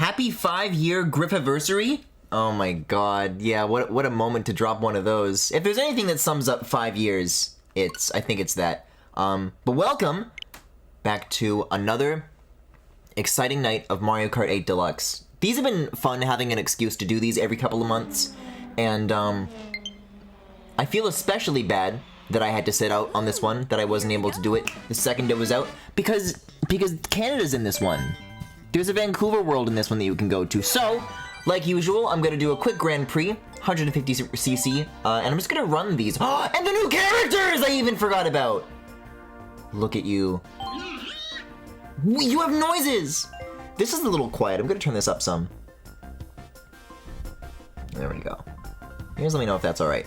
Happy 5-year Griffiversary? Oh my god, yeah, what a moment to drop one of those. If there's anything that sums up 5 years, I think it's that. But welcome back to another exciting night of Mario Kart 8 Deluxe. These have been fun, having an excuse to do these every couple of months, and I feel especially bad that I had to sit out on this one, that I wasn't able to do it the second it was out, because Canada's in this one. There's a Vancouver world in this one that you can go to. So, like usual, I'm gonna do a quick Grand Prix, 150cc, and I'm just gonna run these. Oh, and the new characters I even forgot about! Look at you. You have noises! This is a little quiet. I'm gonna turn this up some. There we go. You guys let me know if that's alright.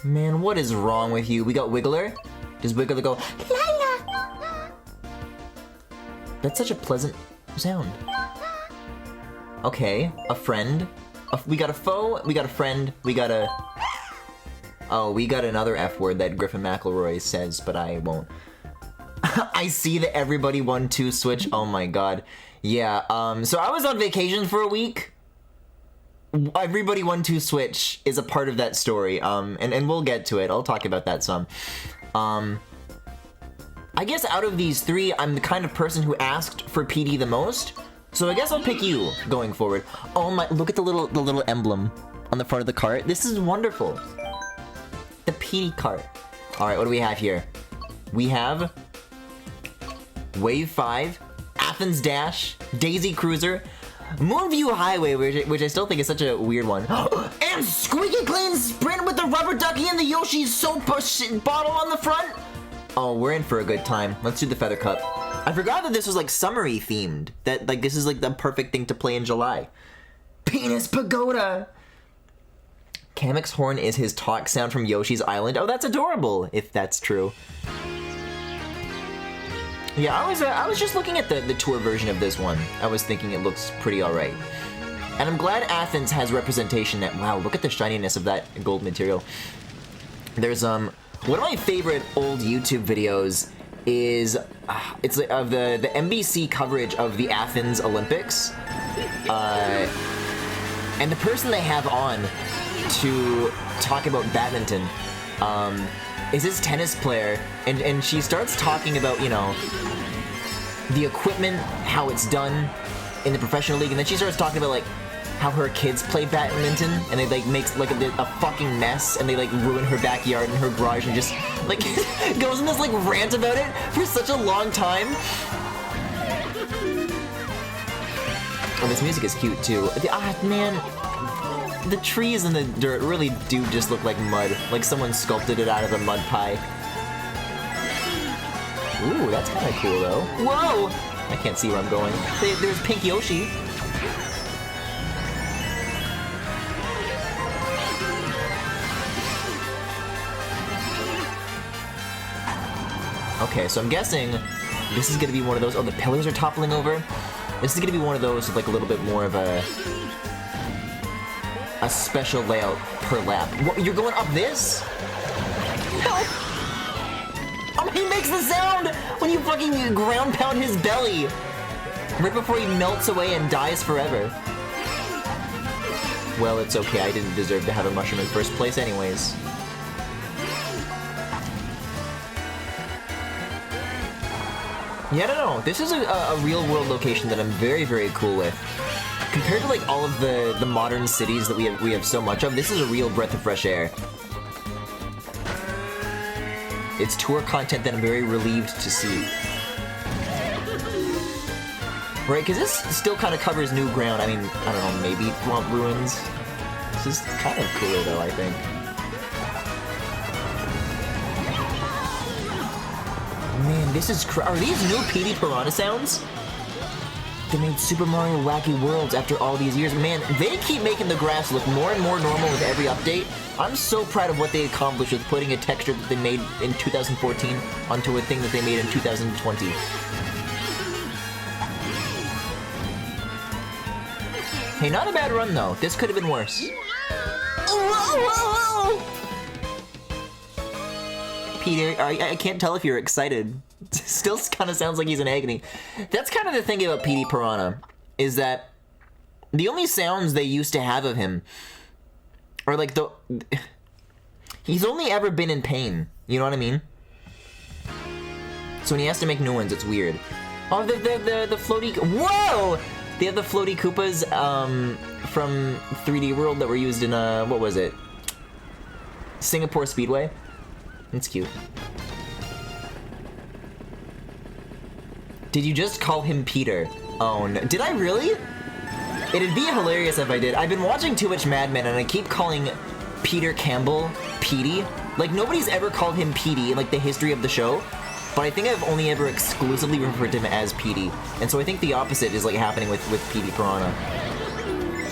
Man, what is wrong with you? We got Wiggler. Does Wiggler go, la la? That's such a pleasant sound. Okay, a friend. We got a foe, we got a friend, we got a... Oh, we got another F word that Griffin McElroy says, but I won't. I see that everybody 1-2 switch. Oh my god. Yeah, so I was on vacation for a week. Everybody 1-2 switch is a part of that story, and we'll get to it. I'll talk about that some. I guess out of these three, I'm the kind of person who asked for PD the most, so I guess I'll pick you going forward. Oh my, look at the little emblem on the front of the cart. This is wonderful. The PD cart. Alright, what do we have here? We have Wave 5, Athens Dash, Daisy Cruiser, Moonview Highway, which I still think is such a weird one. And Squeaky Clean Sprint with the rubber ducky and the Yoshi soap bottle on the front. Oh, we're in for a good time. Let's do the Feather Cup. I forgot that this was like summery themed. That like this is like the perfect thing to play in July. Penis Pagoda. Kamek's horn is his talk sound from Yoshi's Island. Oh, that's adorable, if that's true. Yeah, I was just looking at the tour version of this one. I was thinking it looks pretty alright. And I'm glad Athens has representation that, wow, look at the shininess of that gold material. There's, one of my favorite old YouTube videos is, it's of the NBC coverage of the Athens Olympics. And the person they have on to talk about badminton, is this tennis player, and she starts talking about, you know, the equipment, how it's done in the professional league, and then she starts talking about, like, how her kids play badminton, and they, like, make, like, a fucking mess, and they, like, ruin her backyard and her garage, and just, like, goes in this, like, rant about it for such a long time. Oh, this music is cute, too. Man. The trees and the dirt really do just look like mud, like someone sculpted it out of a mud pie. Ooh, that's kind of cool though. Whoa! I can't see where I'm going. There's Pink Yoshi. Okay, so I'm guessing this is gonna be one of those. Oh, the pillars are toppling over. This is gonna be one of those with like a little bit more of a special layout per lap. What, you're going up this? Help! Oh, he makes the sound when you fucking ground pound his belly right before he melts away and dies forever. Well, it's okay. I didn't deserve to have a mushroom in first place anyways. Yeah, I don't know. This is a real-world location that I'm very, very cool with. Compared to like all of the modern cities that we have so much of, this is a real breath of fresh air. It's tour content that I'm very relieved to see. Right, because this still kind of covers new ground. I mean, I don't know, maybe Swamp Ruins. This is kind of cooler though, I think. Man, this is are these new PD Piranha sounds? They made Super Mario Wacky Worlds after all these years. Man, they keep making the grass look more and more normal with every update. I'm so proud of what they accomplished with putting a texture that they made in 2014 onto a thing that they made in 2020. Hey, not a bad run though. This could have been worse. Peter. I can't tell if you're excited. Still kind of sounds like he's in agony. That's kind of the thing about Petey Piranha, is that the only sounds they used to have of him are like the... He's only ever been in pain. You know what I mean? So when he has to make new ones, it's weird. Oh, the floaty... Whoa! They have the floaty Koopas from 3D World that were used in, what was it? Singapore Speedway? That's cute. Did you just call him Peter? Oh, no. Did I really? It'd be hilarious if I did. I've been watching too much Mad Men, and I keep calling Peter Campbell Petey. Like, nobody's ever called him Petey in, like, the history of the show. But I think I've only ever exclusively referred to him as Petey. And so I think the opposite is, like, happening with Petey Piranha.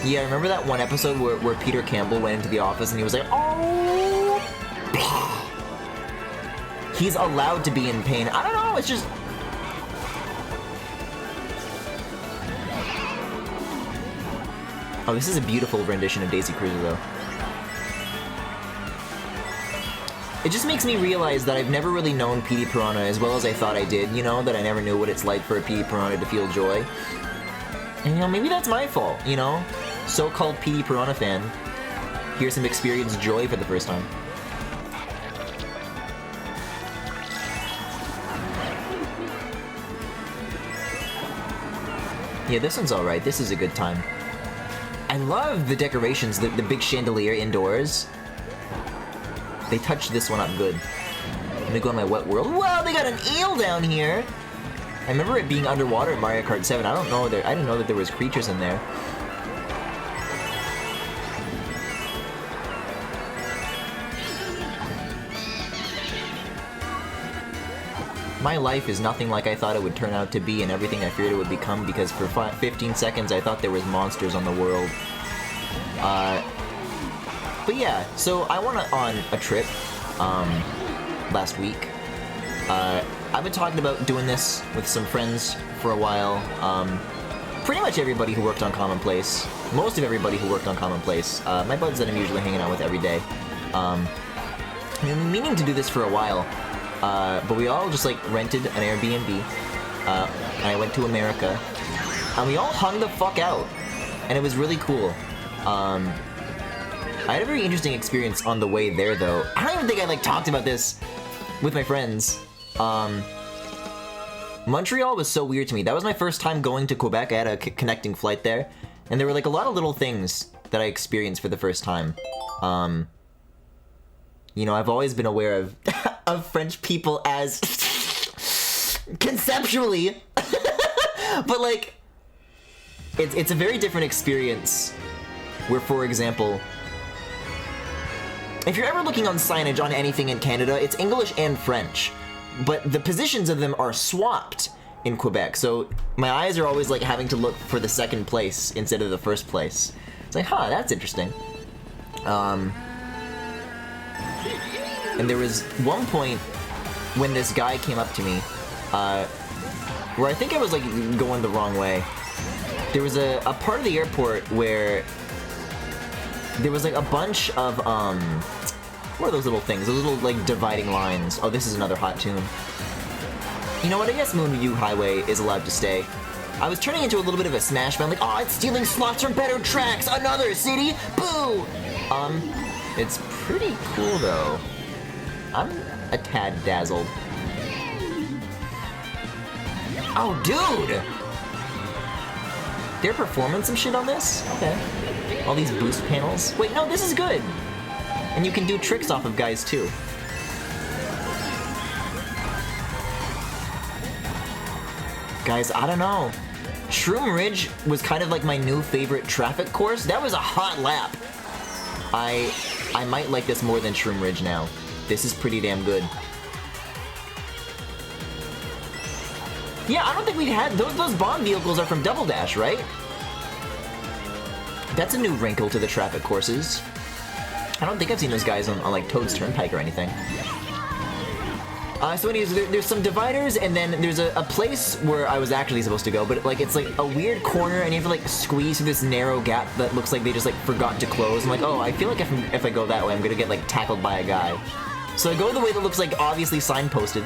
Yeah, remember that one episode where Peter Campbell went into the office and he was like, oh! He's allowed to be in pain. I don't know, it's just... Oh, this is a beautiful rendition of Daisy Cruiser, though. It just makes me realize that I've never really known Petey Piranha as well as I thought I did, you know? That I never knew what it's like for a Petey Piranha to feel joy. And, you know, maybe that's my fault, you know? So-called Petey Piranha fan. Here's him experience joy for the first time. Yeah, this one's alright. This is a good time. I love the decorations, the big chandelier indoors. They touched this one up good. Let me go in my wet world. Wow, they got an eel down here! I remember it being underwater in Mario Kart 7. I didn't know that there was creatures in there. My life is nothing like I thought it would turn out to be and everything I feared it would become because for 15 seconds I thought there was monsters on the world. But yeah, so I went on a trip last week. I've been talking about doing this with some friends for a while. Pretty much everybody who worked on Commonplace, most of everybody who worked on Commonplace, my buds that I'm usually hanging out with every day. I've been meaning to do this for a while. But we all just, like, rented an Airbnb, and I went to America, and we all hung the fuck out, and it was really cool. I had a very interesting experience on the way there, though. I don't even think I, like, talked about this with my friends. Montreal was so weird to me. That was my first time going to Quebec. I had a connecting flight there, and there were, like, a lot of little things that I experienced for the first time. You know, I've always been aware of of French people as conceptually, but like, it's a very different experience. Where, for example, if you're ever looking on signage on anything in Canada, it's English and French, but the positions of them are swapped in Quebec. So my eyes are always like having to look for the second place instead of the first place. It's like, huh, that's interesting. And there was one point when this guy came up to me, where I think I was like going the wrong way. There was a part of the airport where there was like a bunch of, what are those little things? Those little like dividing lines. Oh, this is another hot tune. You know what, I guess Moonview Highway is allowed to stay. I was turning into a little bit of a Smash Man, like, oh, it's stealing slots from better tracks, another city, boo! It's pretty cool though. I'm a tad dazzled. Oh, dude! They're performing some shit on this? Okay. All these boost panels. Wait, no, this is good! And you can do tricks off of guys, too. Guys, I don't know. Shroom Ridge was kind of like my new favorite traffic course. That was a hot lap. I might like this more than Shroom Ridge now. This is pretty damn good. Yeah, I don't think we've had... Those bomb vehicles are from Double Dash, right? That's a new wrinkle to the traffic courses. I don't think I've seen those guys on like, Toad's Turnpike or anything. So anyways, there's some dividers, and then there's a place where I was actually supposed to go, but like it's like a weird corner, and you have to like squeeze through this narrow gap that looks like they just like forgot to close. I'm like, oh, I feel like if I go that way, I'm gonna get like tackled by a guy. So I go the way that looks like obviously signposted.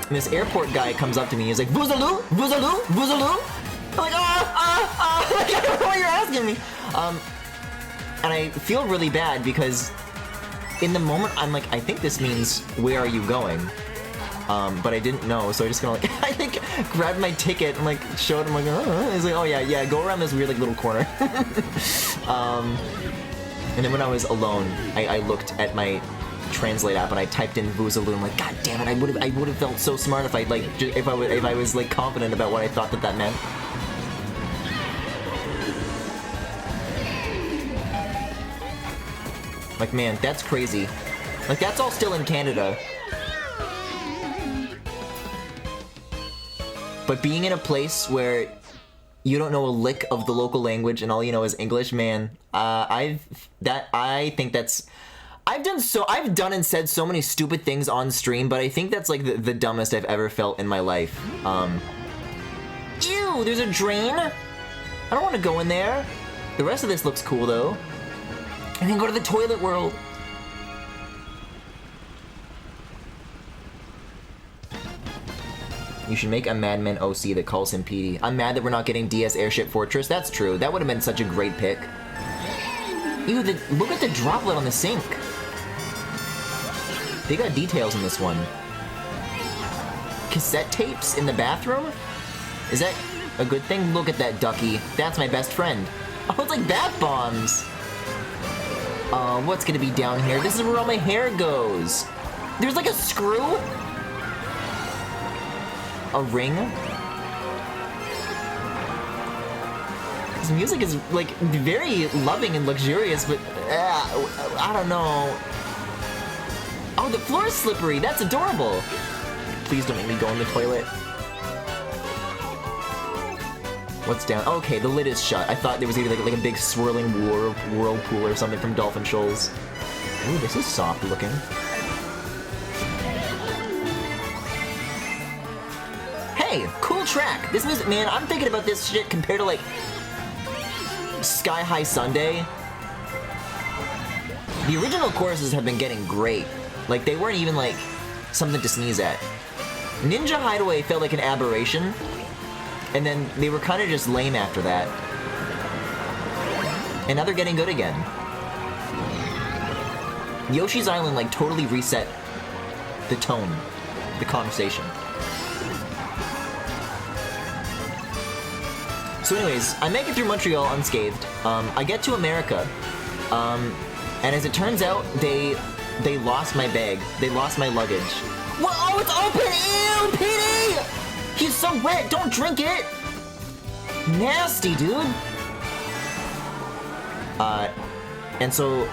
And this airport guy comes up to me. He's like, Vuzaloo, Vuzaloo, Vuzaloo. I'm like, like, I don't know what you're asking me. And I feel really bad because in the moment I'm like, I think this means where are you going? But I didn't know, so I just kind of like, I think grabbed my ticket and like showed him like, he's like, oh yeah, go around this weird like little corner. And then when I was alone, I looked at my translate app and I typed in Vuzaloo. I'm like, God damn it! I would have felt so smart if I like if I was like confident about what I thought that meant. Like, man, that's crazy. Like, that's all still in Canada. But being in a place where you don't know a lick of the local language and all you know is English, man, I think that's... I've done and said so many stupid things on stream, but I think that's like the dumbest I've ever felt in my life. Ew, there's a drain? I don't want to go in there. The rest of this looks cool, though. I can go to the toilet world. You should make a Madman OC that calls him PD. I'm mad that we're not getting DS Airship Fortress. That's true. That would have been such a great pick. Ew, look at the droplet on the sink. They got details in this one. Cassette tapes in the bathroom? Is that a good thing? Look at that ducky. That's my best friend. Oh, it's like bath bombs. What's gonna be down here? This is where all my hair goes. There's like a screw? A ring? This music is like very loving and luxurious, but I don't know. Oh, the floor is slippery. That's adorable. Please don't make me go in the toilet. What's down? Okay, the lid is shut. I thought there was either like a big swirling whirlpool or something from Dolphin Shoals. Ooh, this is soft looking. Hey, cool track. This music, man, I'm thinking about this shit compared to like Sky High Sunday. The original choruses have been getting great. Like, they weren't even like something to sneeze at. Ninja Hideaway felt like an aberration, and then they were kind of just lame after that. And now they're getting good again. Yoshi's Island like totally reset the tone, the conversation. So anyways, I make it through Montreal unscathed. I get to America, and as it turns out, they lost my bag. They lost my luggage. Whoa, oh, it's open! Ew, PD! He's so wet, don't drink it! Nasty, dude! And so,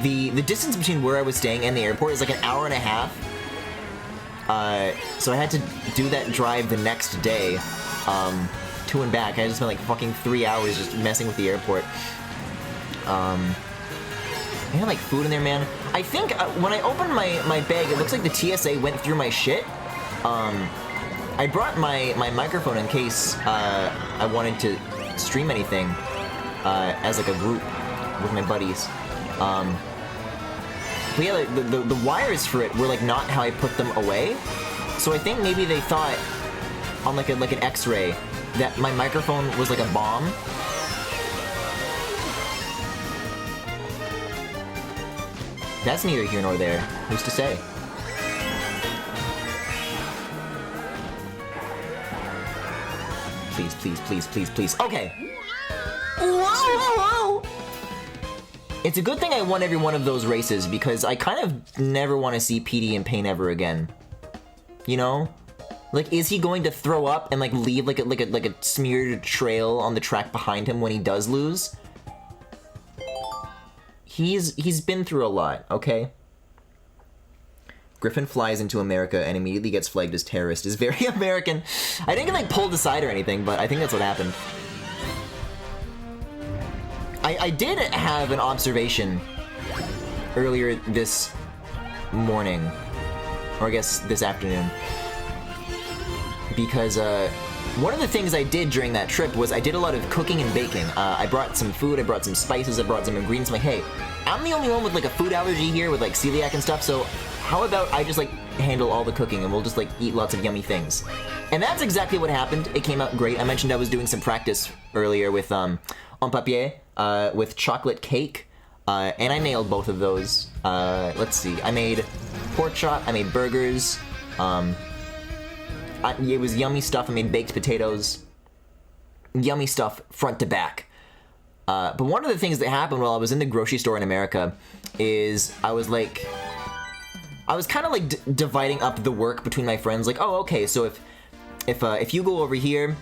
the distance between where I was staying and the airport is like an hour and a half. So I had to do that drive the next day, to and back. I just spent like fucking 3 hours just messing with the airport. They had like food in there, man. I think when I opened my bag, it looks like the TSA went through my shit. I brought my microphone in case I wanted to stream anything as like a group with my buddies. But yeah, like, the wires for it were like not how I put them away. So I think maybe they thought on like an X-ray that my microphone was like a bomb. That's neither here nor there. Who's to say? Please, please, please, please, please. Okay. Whoa, whoa, whoa. It's a good thing I won every one of those races because I kind of never want to see PD in pain ever again. You know? Like, is he going to throw up and like leave like a smeared trail on the track behind him when he does lose? He's been through a lot, okay? Griffin flies into America and immediately gets flagged as terrorist is very American. I didn't get like pulled aside or anything, but I think that's what happened. I did have an observation earlier this morning, or I guess this afternoon, because one of the things I did during that trip was I did a lot of cooking and baking. I brought some food, I brought some spices, I brought some ingredients. I'm like, hey, I'm the only one with like a food allergy here with like celiac and stuff, so how about I just like handle all the cooking and we'll just like eat lots of yummy things. And that's exactly what happened. It came out great. I mentioned I was doing some practice earlier with en papier, with chocolate cake, and I nailed both of those. Let's see, I made pork chop, I made burgers, it was yummy stuff. I made baked potatoes, yummy stuff front to back. But one of the things that happened while I was in the grocery store in America is I was kind of like dividing up the work between my friends. Like, oh, okay, so if you go over here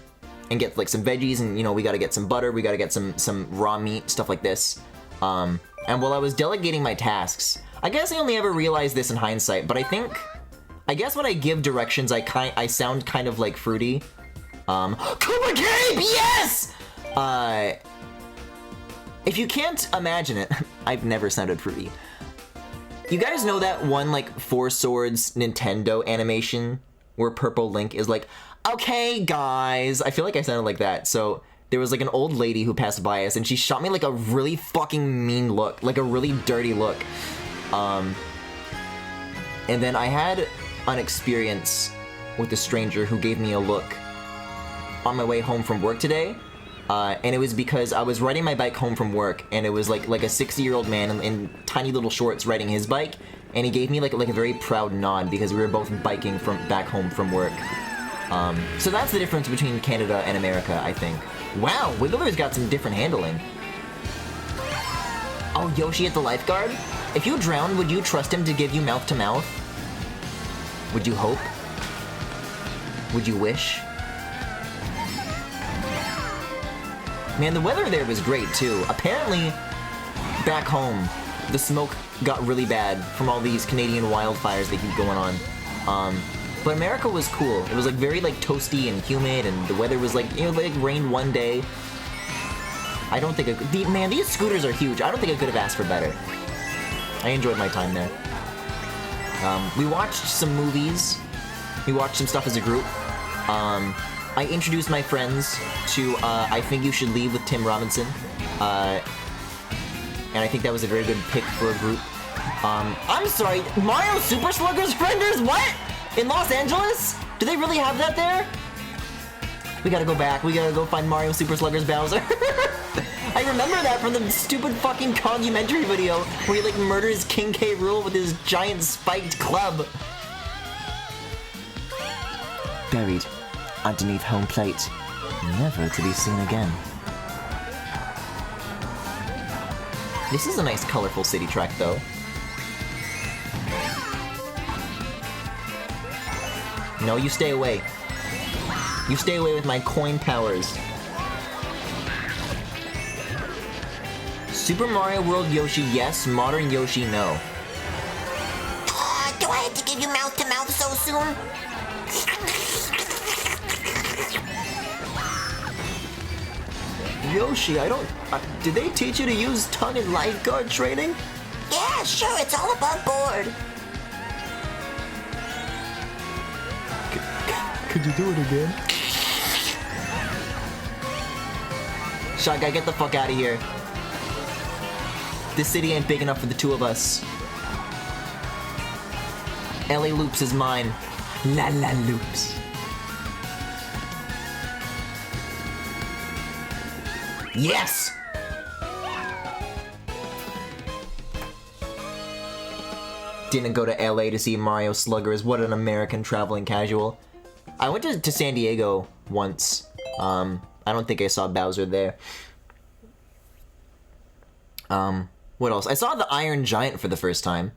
and get like some veggies, and you know we got to get some butter, we got to get some raw meat, stuff like this. And while I was delegating my tasks, I guess I only ever realized this in hindsight, but I guess when I give directions, I sound kind of like fruity. Cooper Cape, yes! If you can't imagine it, I've never sounded fruity. You guys know that one, like, Four Swords Nintendo animation where Purple Link is like, okay, guys. I feel like I sounded like that. So there was, like, an old lady who passed by us, and she shot me, like, a really fucking mean look. Like, a really dirty look. And then I had an experience with a stranger who gave me a look on my way home from work today. And it was because I was riding my bike home from work, and it was like a 60-year-old man in tiny little shorts riding his bike, and he gave me like a very proud nod because we were both biking from back home from work. So that's the difference between Canada and America, I think. Wow, Wiggler's got some different handling. Oh, Yoshi at the lifeguard? If you drowned, would you trust him to give you mouth to mouth? Would you hope? Would you wish? Man, the weather there was great, too. Apparently, back home, the smoke got really bad from all these Canadian wildfires that keep going on. But America was cool. It was, like, very, like, toasty and humid, and the weather was, like, you know, like, rained one day. I don't think man, these scooters are huge. I don't think I could have asked for better. I enjoyed my time there. We watched some movies. We watched some stuff as a group. I introduced my friends to I Think You Should Leave with Tim Robinson. And I think that was a very good pick for a group. I'm sorry, Mario Super Sluggers Frienders? What? In Los Angeles? Do they really have that there? We gotta go back. We gotta go find Mario Super Sluggers Bowser. I remember that from the stupid fucking Cogumentary video where he like murders King K. Rool with his giant spiked club. Buried underneath home plate, never to be seen again. This is a nice colorful city track though. No, you stay away. You stay away with my coin powers. Super Mario World Yoshi, yes. Modern Yoshi, no. Do I have to give you mouth to mouth so soon? Yoshi, I don't... did they teach you to use tongue in lifeguard training? Yeah, sure, it's all above board. Could you do it again? Shy Guy, get the fuck out of here. This city ain't big enough for the two of us. LA Loops is mine. La La Loops. Yes! Didn't go to LA to see Mario Sluggers. What an American traveling casual. I went to San Diego once. I don't think I saw Bowser there. What else? I saw the Iron Giant for the first time.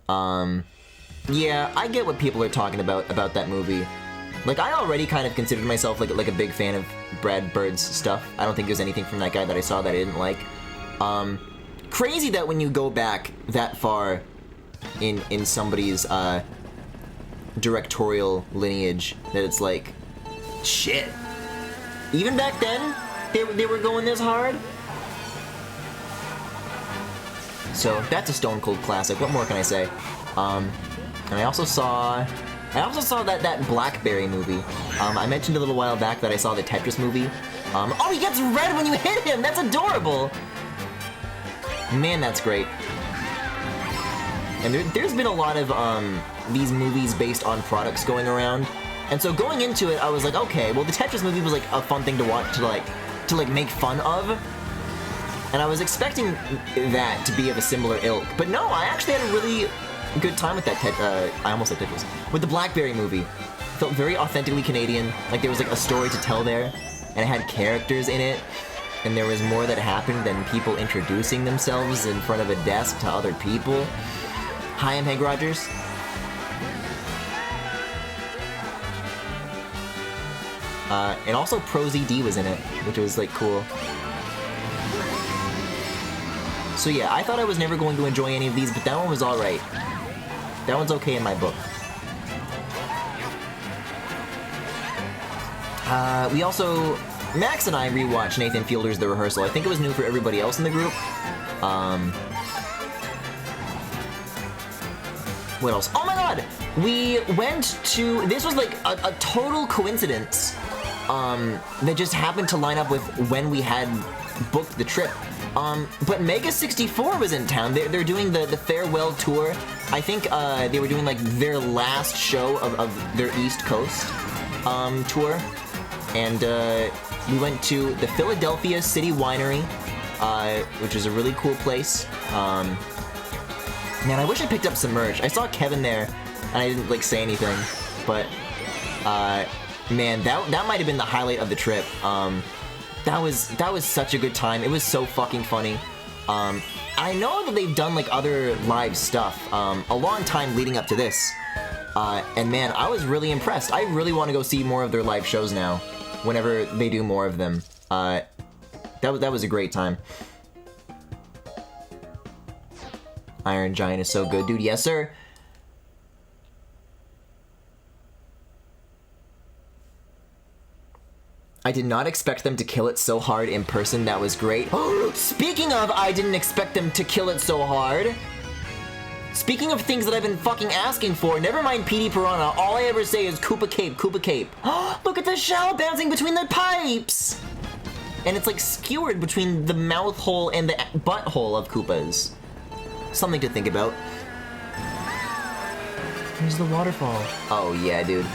Yeah, I get what people are talking about that movie. Like, I already kind of considered myself like a big fan of Brad Bird's stuff. I don't think there's anything from that guy that I saw that I didn't like. Crazy that when you go back that far in somebody's directorial lineage, that it's like, shit. Even back then, they were going this hard. So that's a Stone Cold classic. What more can I say? And I also saw I also saw that Blackberry movie. I mentioned a little while back that I saw the Tetris movie. Oh, he gets red when you hit him! That's adorable! Man, that's great. And there's been a lot of these movies based on products going around. And so going into it, I was like, okay, well the Tetris movie was like a fun thing to watch, to make fun of. And I was expecting that to be of a similar ilk. But no, I actually had a really good time with that I almost said Tetris. With the Blackberry movie. It felt very authentically Canadian. Like there was like a story to tell there. And it had characters in it. And there was more that happened than people introducing themselves in front of a desk to other people. Hi, I'm Hank Rogers. And also ProZD was in it, which was like cool. So yeah, I thought I was never going to enjoy any of these, but that one was alright. That one's okay in my book. We also... Max and I rewatched Nathan Fielder's The Rehearsal. I think it was new for everybody else in the group. What else? Oh my god! We went to... This was like a total coincidence that just happened to line up with when we had booked the trip. But Mega 64 was in town. They're doing the farewell tour. I think they were doing like their last show of their East Coast tour. And we went to the Philadelphia City Winery, which is a really cool place. Man, I wish I picked up some merch. I saw Kevin there, and I didn't like say anything. But man, that might have been the highlight of the trip. That was such a good time. It was so fucking funny. I know that they've done like other live stuff a long time leading up to this. And man, I was really impressed. I really want to go see more of their live shows now, whenever they do more of them. That was a great time. Iron Giant is so good, dude. Yes, sir. I did not expect them to kill it so hard in person. That was great. Speaking of, I didn't expect them to kill it so hard. Speaking of things that I've been fucking asking for, never mind PD Piranha, all I ever say is Koopa Cape, Koopa Cape. Look at the shell bouncing between the pipes! And it's like skewered between the mouth hole and the butthole of Koopas. Something to think about. Here's the waterfall. Oh yeah, dude.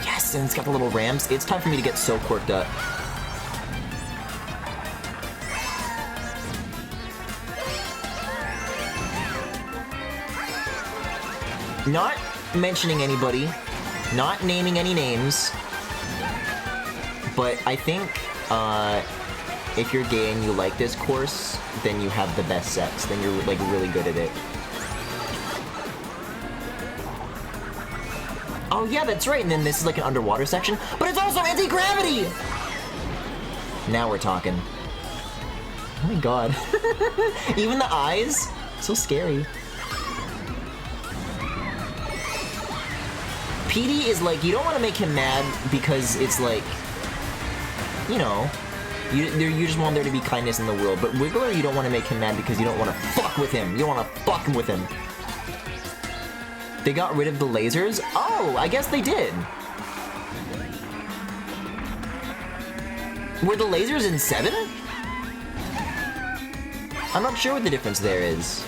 Yes, and it's got the little ramps. It's time for me to get so quirked up. Not mentioning anybody, not naming any names, but I think if you're gay and you like this course, then you have the best sex. Then you're like really good at it. Oh yeah, that's right. And then this is like an underwater section, but it's also anti-gravity. Now we're talking. Oh my god. Even the eyes, so scary. PD is like, you don't want to make him mad because it's like, you know, you just want there to be kindness in the world. But Wiggler, you don't want to make him mad because you don't want to fuck with him. You don't want to fuck with him. They got rid of the lasers? Oh, I guess they did. Were the lasers in 7? I'm not sure what the difference there is.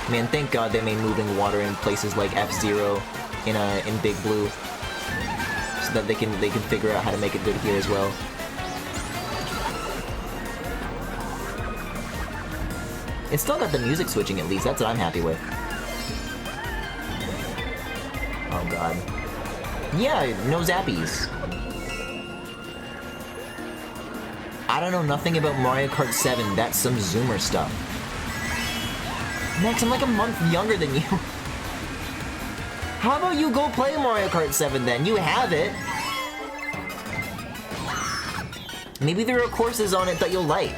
Man, thank God they made moving water in places like F-Zero in Big Blue, so that they can figure out how to make it good here as well. It's still got the music switching at least. That's what I'm happy with. Oh god. Yeah, no zappies. I don't know nothing about Mario Kart 7. That's some Zoomer stuff. Max, I'm like a month younger than you. How about you go play Mario Kart 7 then? You have it. Maybe there are courses on it that you'll like.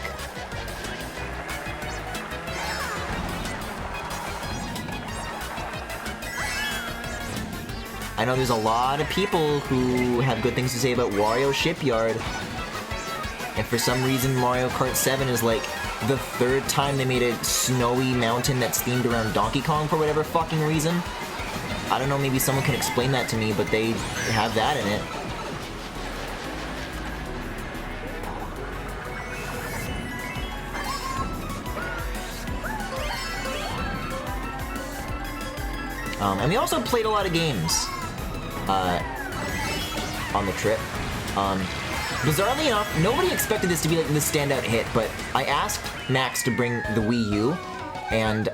I know there's a lot of people who have good things to say about Wario Shipyard. And for some reason, Mario Kart 7 is like the third time they made a snowy mountain that's themed around Donkey Kong for whatever fucking reason. I don't know, maybe someone can explain that to me, but they have that in it. And we also played a lot of games on the trip. Bizarrely enough, nobody expected this to be like the standout hit, but I asked Max to bring the Wii U, and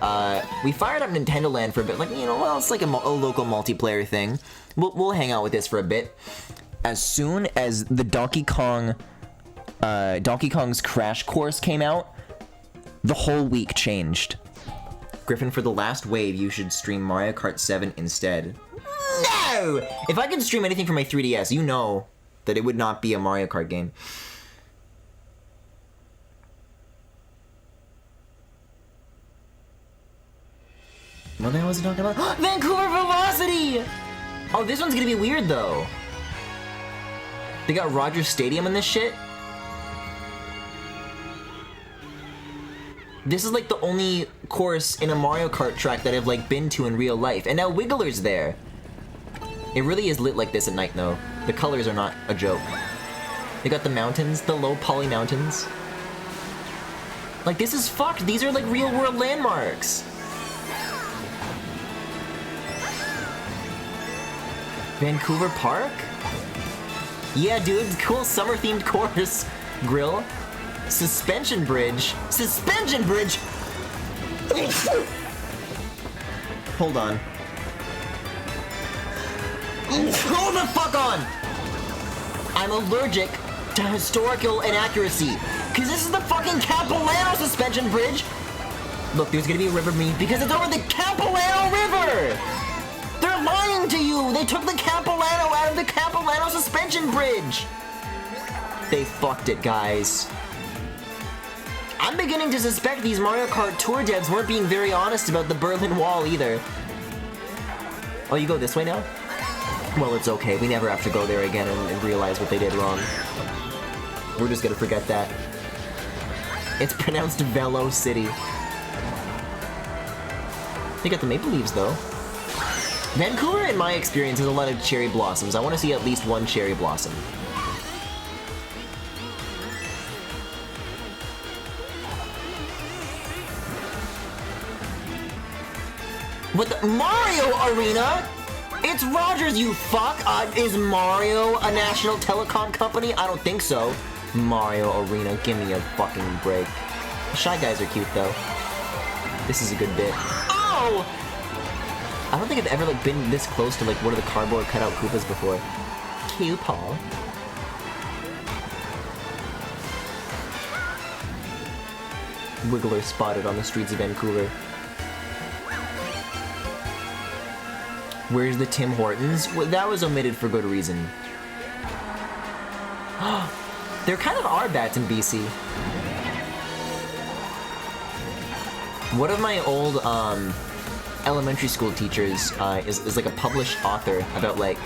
we fired up Nintendo Land for a bit. Like, you know, well, it's like a local multiplayer thing. We'll hang out with this for a bit. As soon as the Donkey Kong's Crash Course came out, the whole week changed. Griffin, for the last wave, you should stream Mario Kart 7 instead. No! If I could stream anything from my 3DS, you know that it would not be a Mario Kart game. What the hell was he talking about? Vancouver Velocity! Oh, this one's gonna be weird, though. They got Rogers Stadium in this shit? This is like the only course in a Mario Kart track that I've like been to in real life. And now Wiggler's there. It really is lit like this at night though. The colors are not a joke. They got the mountains, the low poly mountains. Like this is fucked. These are like real world landmarks. Vancouver Park? Yeah, dude, cool summer themed course. Grill. Suspension bridge. Suspension bridge? Hold on. Hold the fuck on! I'm allergic to historical inaccuracy. Cause this is the fucking Capilano suspension bridge. Look, there's gonna be a river beneath because it's over the Capilano River! They're lying to you! They took the Capilano out of the Capilano suspension bridge! They fucked it, guys. I'm beginning to suspect these Mario Kart Tour devs weren't being very honest about the Berlin Wall either. Oh, you go this way now? Well, it's okay. We never have to go there again and realize what they did wrong. We're just gonna forget that. It's pronounced Velo City. They got the maple leaves, though. Vancouver, in my experience, has a lot of cherry blossoms. I want to see at least one cherry blossom. What the? Mario Arena? It's Rogers, you fuck! Is Mario a national telecom company? I don't think so. Mario Arena, give me a fucking break. The Shy Guys are cute, though. This is a good bit. Oh! I don't think I've ever, like, been this close to, like, one of the cardboard cutout Koopas before. Cute, Paul. Wiggler spotted on the streets of Vancouver. Where's the Tim Hortons? Well, that was omitted for good reason. There kind of are bats in BC. One of my old elementary school teachers is like a published author about like...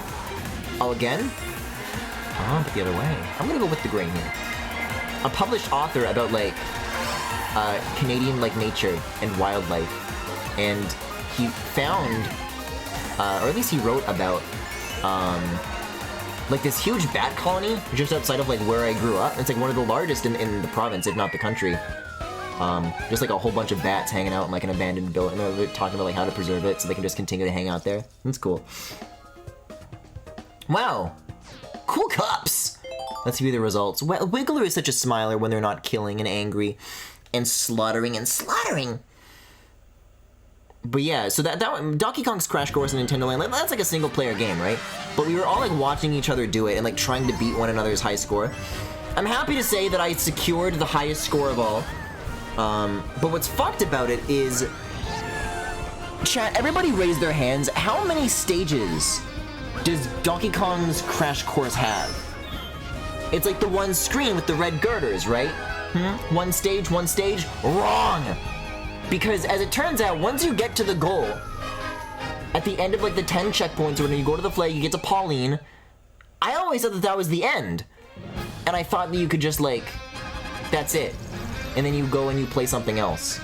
Oh, again? Oh, but the other way. I'm gonna go with the grain here. A published author about like Canadian like nature and wildlife. And he found... or at least he wrote about, like this huge bat colony just outside of like where I grew up. It's like one of the largest in the province, if not the country. Just like a whole bunch of bats hanging out in like an abandoned building. They're talking about like how to preserve it so they can just continue to hang out there. That's cool. Wow, cool cups. Let's view the results. Well, Wiggler is such a smiler when they're not killing and angry and slaughtering and slaughtering. But yeah, so that Donkey Kong's Crash Course in Nintendo Land, that's like a single player game, right? But we were all like watching each other do it and like trying to beat one another's high score. I'm happy to say that I secured the highest score of all. But what's fucked about it is... Chat, everybody raise their hands. How many stages does Donkey Kong's Crash Course have? It's like the one screen with the red girders, right? One stage, wrong! Because as it turns out, once you get to the goal, at the end of like the 10 checkpoints, when you go to the flag, you get to Pauline, I always thought that that was the end. And I thought that you could just like that's it. And then you go and you play something else.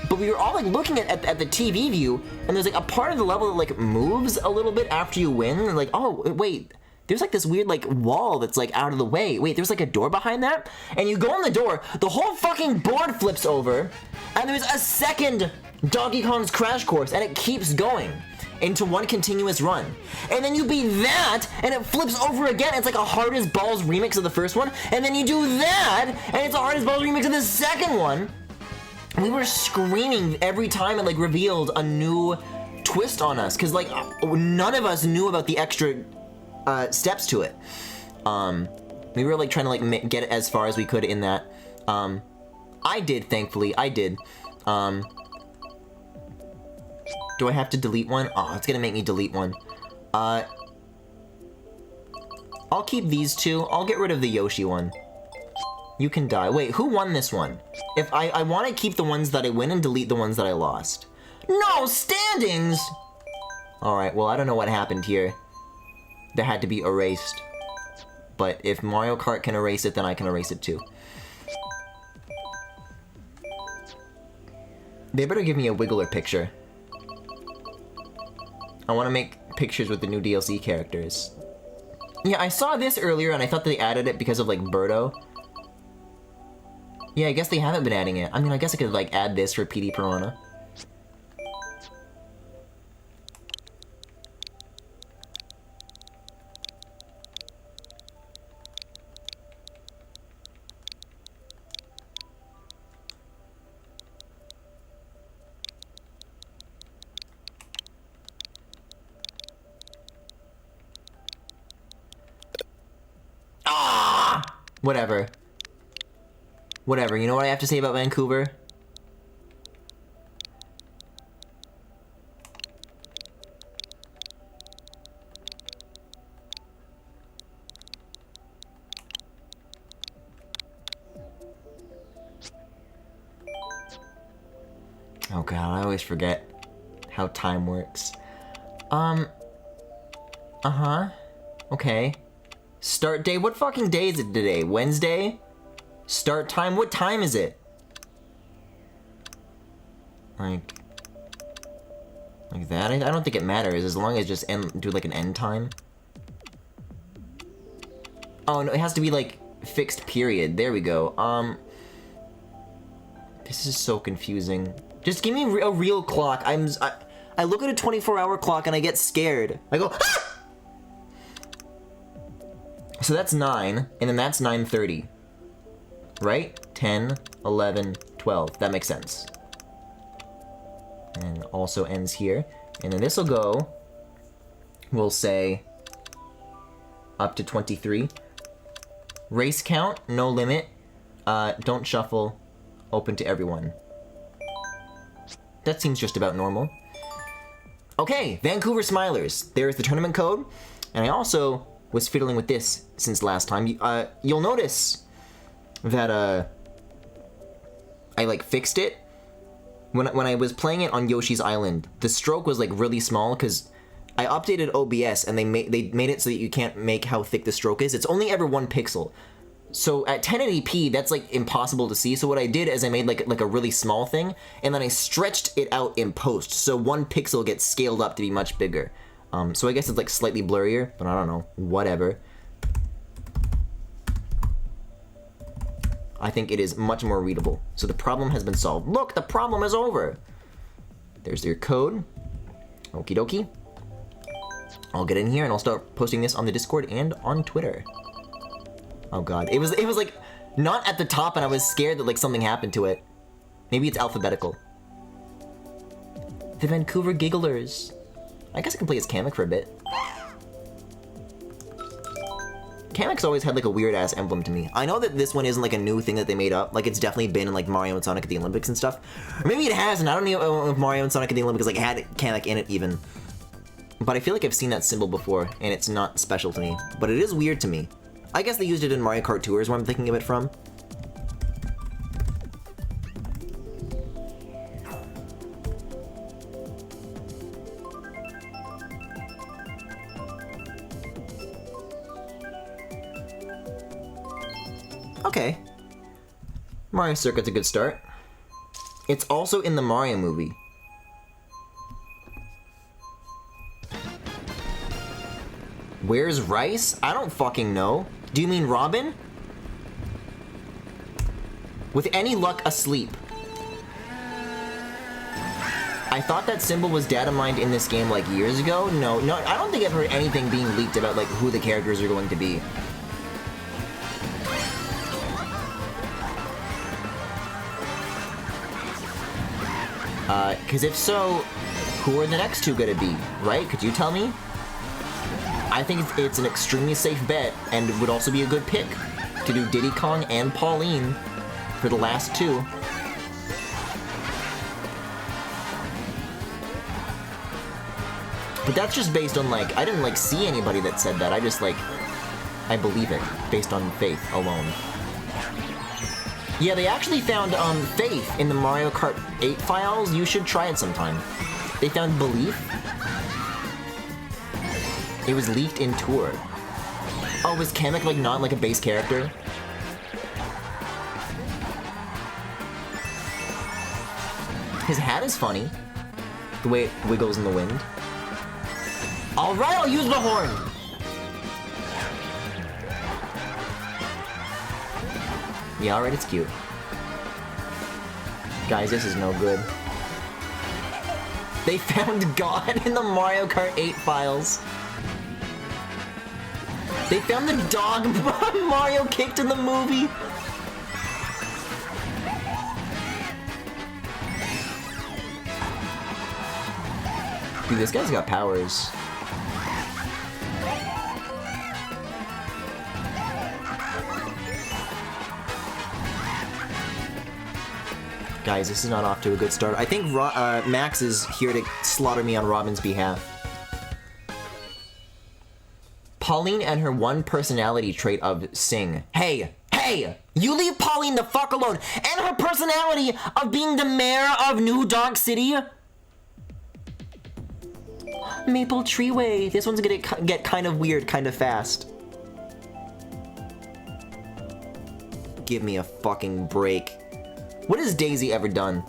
But we were all like looking at the TV view, and there's like a part of the level that like moves a little bit after you win, and like, oh wait, there's like this weird like wall that's like out of the way. Wait, there's like a door behind that? And you go on the door, the whole fucking board flips over, and there's a second Donkey Kong's Crash Course, and it keeps going into one continuous run. And then you beat that, and it flips over again. It's like a Hard as Balls remix of the first one, and then you do that, and it's a Hard as Balls remix of the second one. We were screaming every time it like revealed a new twist on us, because like none of us knew about the extra steps to it. We were like trying to like get it as far as we could in that. I did, thankfully, I did. Do I have to delete one? Oh, it's gonna make me delete one. I'll keep these two. I'll get rid of the Yoshi one. You can die. Wait, who won this one? If I want to keep the ones that I win and delete the ones that I lost. No, standings! Alright, well, I don't know what happened here. That had to be erased. But if Mario Kart can erase it, then I can erase it too. They better give me a Wiggler picture. I want to make pictures with the new DLC characters. Yeah, I saw this earlier and I thought they added it because of like Birdo. Yeah, I guess they haven't been adding it. I mean, I guess I could like add this for PD Piranha. Ah! Whatever. Whatever, you know what I have to say about Vancouver? Oh god, I always forget how time works. Uh-huh. Okay. Start day, what fucking day is it today? Wednesday? Start time, what time is it? Like that? I don't think it matters as long as just do like an end time. Oh no, it has to be like fixed period. There we go. This is so confusing. Just give me a real clock. I look at a 24-hour clock and I get scared. I go, ah! So that's 9, and then that's 9:30. Right? 10, 11, 12. That makes sense. And also ends here. And then this will go, we'll say, up to 23. Race count, no limit. Don't shuffle. Open to everyone. That seems just about normal. Okay, Vancouver Smilers. There's the tournament code. And I also was fiddling with this since last time. You'll notice that I like fixed it. When I was playing it on Yoshi's Island, the stroke was like really small because I updated OBS and they made it so that you can't make how thick the stroke is. It's only ever 1 pixel. So at 1080p, that's like impossible to see. So what I did is I made like a really small thing, and then I stretched it out in post, so 1 pixel gets scaled up to be much bigger. So I guess it's like slightly blurrier, but I don't know, whatever. I think it is much more readable. So the problem has been solved. Look, the problem is over. There's your code. Okie dokie. I'll get in here and I'll start posting this on the Discord and on Twitter. Oh god, it was like not at the top, and I was scared that like something happened to it. Maybe it's alphabetical. The Vancouver Gigglers. I guess I can play as Kamek for a bit. Kamek's always had like a weird ass emblem to me. I know that this one isn't like a new thing that they made up. Like it's definitely been in like Mario and Sonic at the Olympics and stuff. Or maybe it hasn't. I don't know if Mario and Sonic at the Olympics like had Kamek in it even. But I feel like I've seen that symbol before, and it's not special to me. But it is weird to me. I guess they used it in Mario Kart Tours, where I'm thinking of it from. Okay. Mario Circuit's a good start. It's also in the Mario movie. Where's Rice? I don't fucking know. Do you mean Robin? With any luck, asleep. I thought that symbol was data mined in this game like years ago. No, I don't think I've heard anything being leaked about like who the characters are going to be. Because if so, who are the next two gonna be, right? Could you tell me? I think it's an extremely safe bet, and it would also be a good pick to do Diddy Kong and Pauline for the last two. But that's just based on, like, I didn't, like, see anybody that said that. I just, like, I believe it based on faith alone. Yeah, they actually found, Faith in the Mario Kart 8 files. You should try it sometime. They found Belief. It was leaked in Tour. Oh, was Kamek, like, not, like, a base character? His hat is funny. The way it wiggles in the wind. Alright, I'll use the horn! Yeah, alright, it's cute. Guys, this is no good. They found God in the Mario Kart 8 files. They found the dog Mario kicked in the movie. Dude, this guy's got powers. Guys, this is not off to a good start. I think Max is here to slaughter me on Robin's behalf. Pauline and her one personality trait of sing. Hey! Hey! You leave Pauline the fuck alone! And her personality of being the mayor of New Donk City! Maple Treeway. This one's gonna get kind of weird kind of fast. Give me a fucking break. What has Daisy ever done?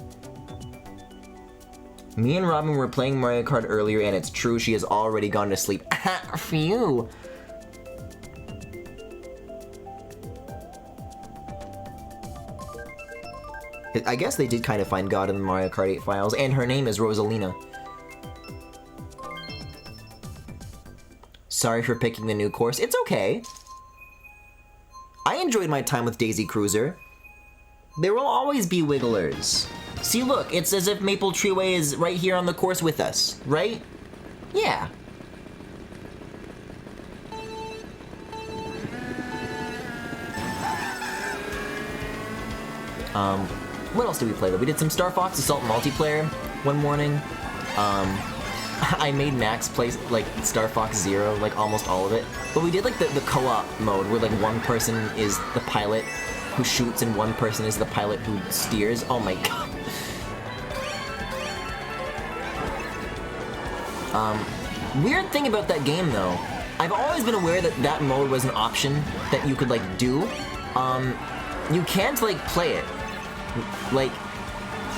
Me and Robin were playing Mario Kart earlier, and it's true, she has already gone to sleep. Phew. I guess they did kind of find God in the Mario Kart 8 files, and her name is Rosalina. Sorry for picking the new course. It's okay. I enjoyed my time with Daisy Cruiser. There will always be wigglers. See, look, it's as if Maple Treeway is right here on the course with us, right? Yeah. What else did we play though? We did some Star Fox Assault multiplayer one morning. I made Max play like Star Fox Zero, like almost all of it. But we did like the co-op mode where like one person is the pilot who shoots and one person is the pilot who steers. Oh my god. Weird thing about that game though, I've always been aware that that mode was an option that you could like do. You can't like play it. Like,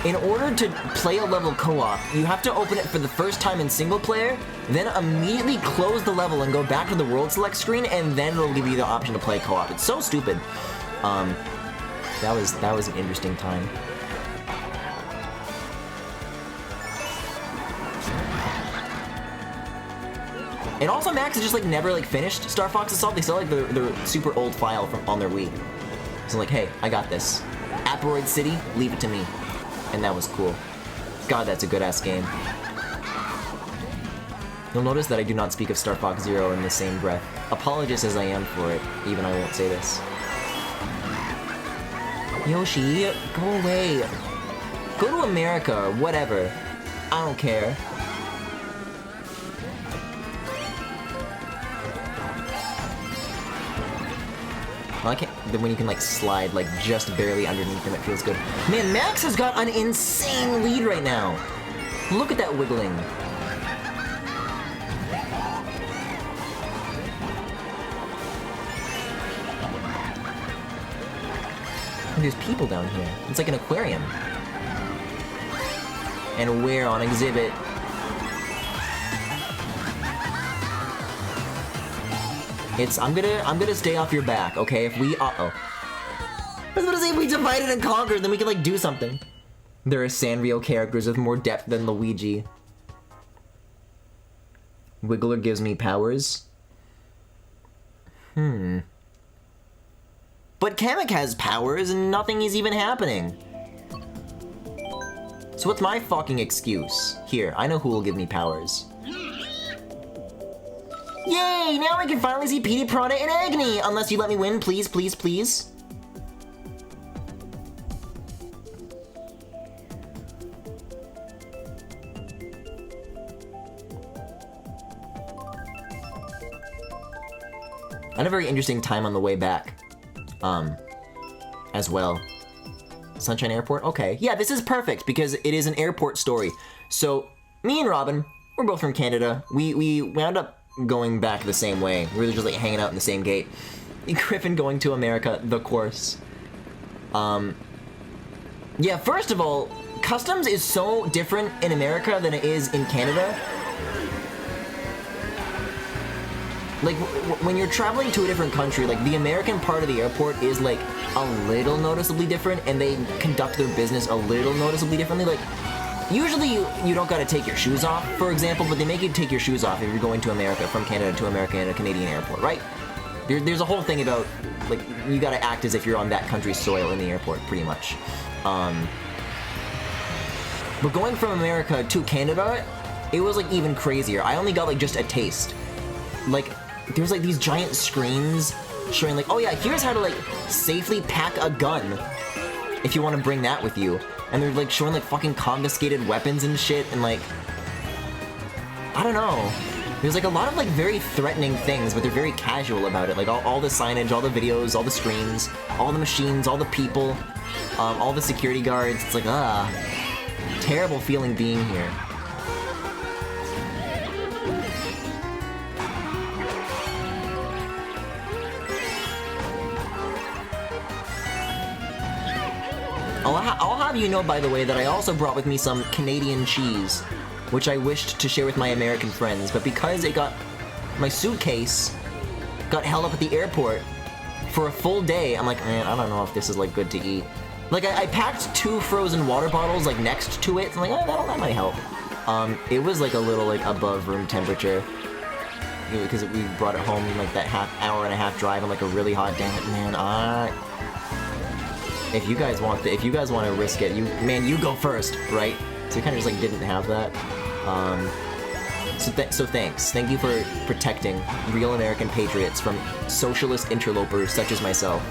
in order to play a level co-op, you have to open it for the first time in single player, then immediately close the level and go back to the world select screen, and then it'll give you the option to play co-op. It's so stupid. That was an interesting time. And also Max has just like never like finished Star Fox Assault. They still like the super old file from on their Wii. So like, hey, I got this. Aperoid City, leave it to me. And that was cool. God, that's a good-ass game. You'll notice that I do not speak of Star Fox Zero in the same breath. Apologist as I am for it, even I won't say this. Yoshi, go away. Go to America or whatever. I don't care. I like it when you can like slide like just barely underneath him, it feels good. Man, Max has got an insane lead right now. Look at that wiggling. There's people down here. It's like an aquarium. And we're on exhibit. I'm gonna stay off your back, okay? If we, I was gonna say if we divided and conquered, then we could like do something. There are Sanrio characters with more depth than Luigi. Wiggler gives me powers. But Kamek has powers and nothing is even happening. So what's my fucking excuse? Here, I know who will give me powers. Yay! Now I can finally see Petey Piranha in agony! Unless you let me win, please, please, please. I had a very interesting time on the way back. As well. Sunshine Airport? Okay. Yeah, this is perfect because it is an airport story. So, me and Robin, we're both from Canada. We wound up going back the same way. We were just like hanging out in the same gate. Griffin going to America, the course. Yeah, first of all, customs is so different in America than it is in Canada. Like, when you're traveling to a different country, like, the American part of the airport is, like, a little noticeably different, and they conduct their business a little noticeably differently. Like, usually you don't gotta take your shoes off, for example, but they make you take your shoes off if you're going to America, from Canada to America in a Canadian airport, right? There's a whole thing about, like, you gotta act as if you're on that country's soil in the airport, pretty much. But going from America to Canada, it was, like, even crazier. I only got, like, just a taste. Like, there's like these giant screens showing like, oh yeah, here's how to like safely pack a gun if you want to bring that with you. And they're like showing like fucking confiscated weapons and shit, and like, I don't know. There's like a lot of like very threatening things, but they're very casual about it. Like all the signage, all the videos, all the screens, all the machines, all the people, all the security guards. It's like, terrible feeling being here. I'll have you know, by the way, that I also brought with me some Canadian cheese, which I wished to share with my American friends, but because my suitcase got held up at the airport for a full day, I'm like, man, I don't know if this is, like, good to eat. Like, I packed 2 frozen water bottles, like, next to it, and I'm like, that might help. It was, like, a little, like, above room temperature, because we brought it home, like, that hour and a half drive on, like, a really hot day. Man, if you guys want to risk it, you go first, right? So we kind of just like didn't have that. So thanks. Thank you for protecting real American patriots from socialist interlopers such as myself.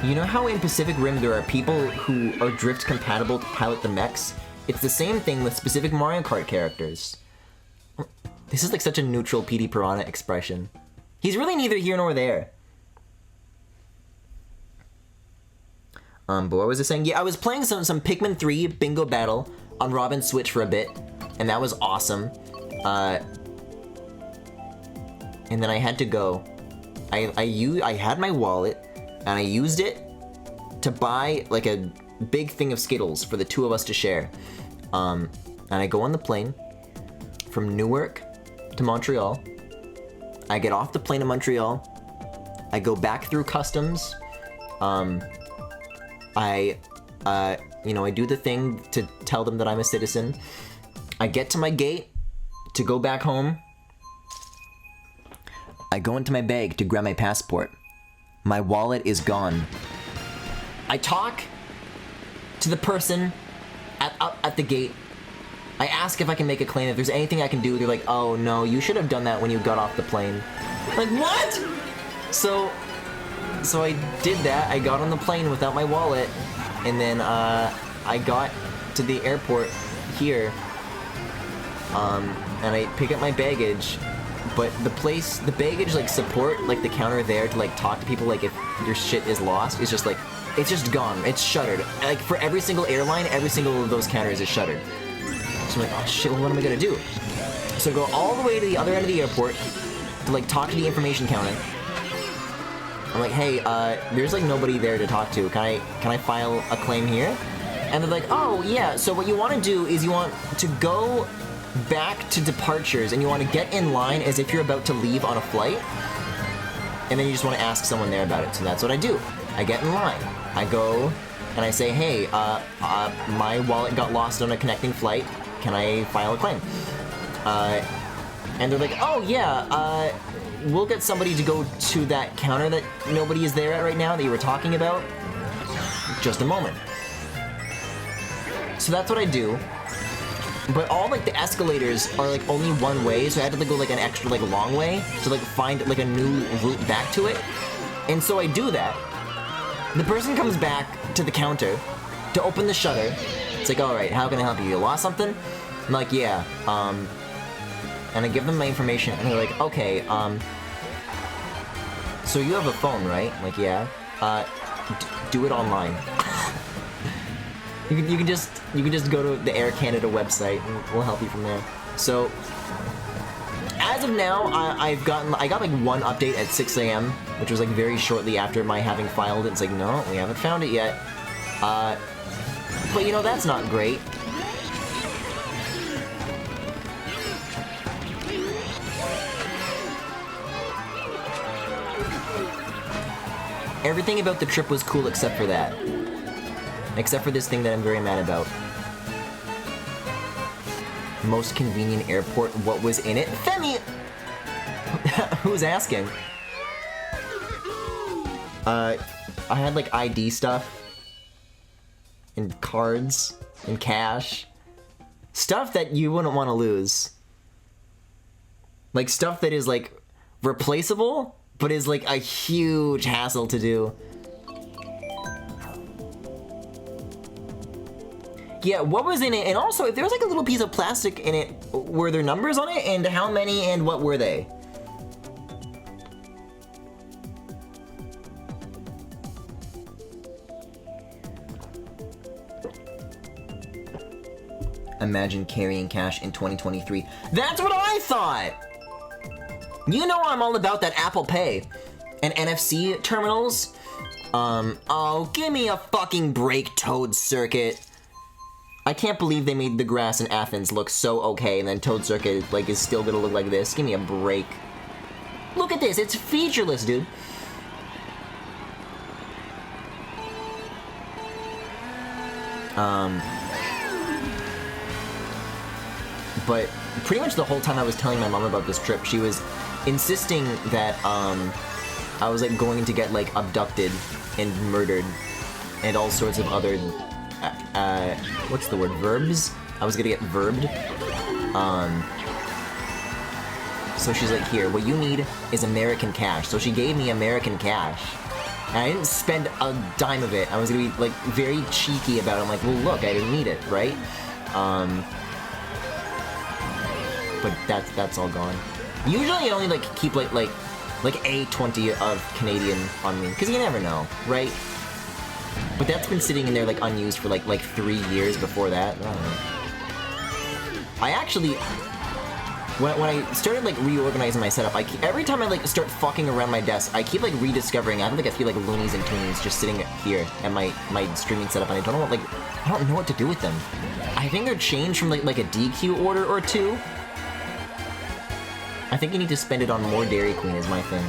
You know how in Pacific Rim there are people who are drift compatible to pilot the mechs? It's the same thing with specific Mario Kart characters. This is like such a neutral Petey Piranha expression. He's really neither here nor there. But what was I saying? Yeah, I was playing some Pikmin 3 Bingo Battle on Robin's Switch for a bit, and that was awesome. And then I had to go. I had my wallet, and I used it to buy like a big thing of Skittles for the 2 of us to share. And I go on the plane from Newark to Montreal. I get off the plane in Montreal. I go back through customs. I do the thing to tell them that I'm a citizen. I get to my gate to go back home. I go into my bag to grab my passport. My wallet is gone. I talk to the person at the gate. I ask if I can make a claim, if there's anything I can do. They're like, oh no, you should have done that when you got off the plane. Like, what? So I did that. I got on the plane without my wallet, and then I got to the airport here, and I pick up my baggage, but the baggage, like, support, like, the counter there to, like, talk to people, like, if your shit is lost, is just, like, it's just gone. It's shuttered. Like, for every single airline, every single of those counters is shuttered. So I'm like, oh shit, well, what am I gonna do? So I go all the way to the other end of the airport to, like, talk to the information counter. I'm like, hey, there's, like, nobody there to talk to. Can I file a claim here? And they're like, oh, yeah, so what you want to do is you want to go back to departures, and you want to get in line as if you're about to leave on a flight, and then you just want to ask someone there about it. So that's what I do. I get in line. I go, and I say, hey, my wallet got lost on a connecting flight. Can I file a claim? And they're like, oh, yeah, we'll get somebody to go to that counter that nobody is there at right now that you were talking about. Just a moment. So that's what I do. But all, like, the escalators are, like, only one way, so I had to, like, go, like, an extra, like, long way to, like, find, like, a new route back to it. And so I do that. The person comes back to the counter to open the shutter. It's like, alright, how can I help you? You lost something? I'm like, yeah, and I give them my information, and they're like, okay, so you have a phone, right? I'm like, yeah. Do it online. you can just go to the Air Canada website, and we'll help you from there. So, as of now, I got like one update at 6 a.m., which was like very shortly after my having filed it. It's like, no, we haven't found it yet. But you know, that's not great. Everything about the trip was cool except for that. Except for this thing that I'm very mad about. Most convenient airport, what was in it? Femi! Who's asking? I had like ID stuff. And cards. And cash. Stuff that you wouldn't want to lose. Like stuff that is like replaceable, but is like a huge hassle to do. Yeah, what was in it? And also, if there was like a little piece of plastic in it, were there numbers on it? And how many and what were they? Imagine carrying cash in 2023. That's what I thought! You know I'm all about that Apple Pay and NFC terminals. Oh, give me a fucking break, Toad Circuit. I can't believe they made the grass in Athens look so okay, and then Toad Circuit like is still gonna look like this. Give me a break. Look at this, it's featureless, dude. But pretty much the whole time I was telling my mom about this trip, she was insisting that I was like going to get like abducted and murdered and all sorts of other what's the word, verbs? I was gonna get verbed. So she's like, here, what you need is American cash. So she gave me American cash. And I didn't spend a dime of it. I was gonna be like very cheeky about it. I'm like, well look, I didn't need it, right? But that's all gone. Usually I only like keep like a 20 of Canadian on me, because you never know, right? But that's been sitting in there like unused for like 3 years before that. I don't know. I actually, when I started like reorganizing my setup, every time I like start fucking around my desk, I keep like rediscovering. I don't think I feel like loonies and toonies just sitting here at my streaming setup, and I don't know what to do with them. I think they're changed from like a DQ order or two. I think you need to spend it on more Dairy Queen is my thing.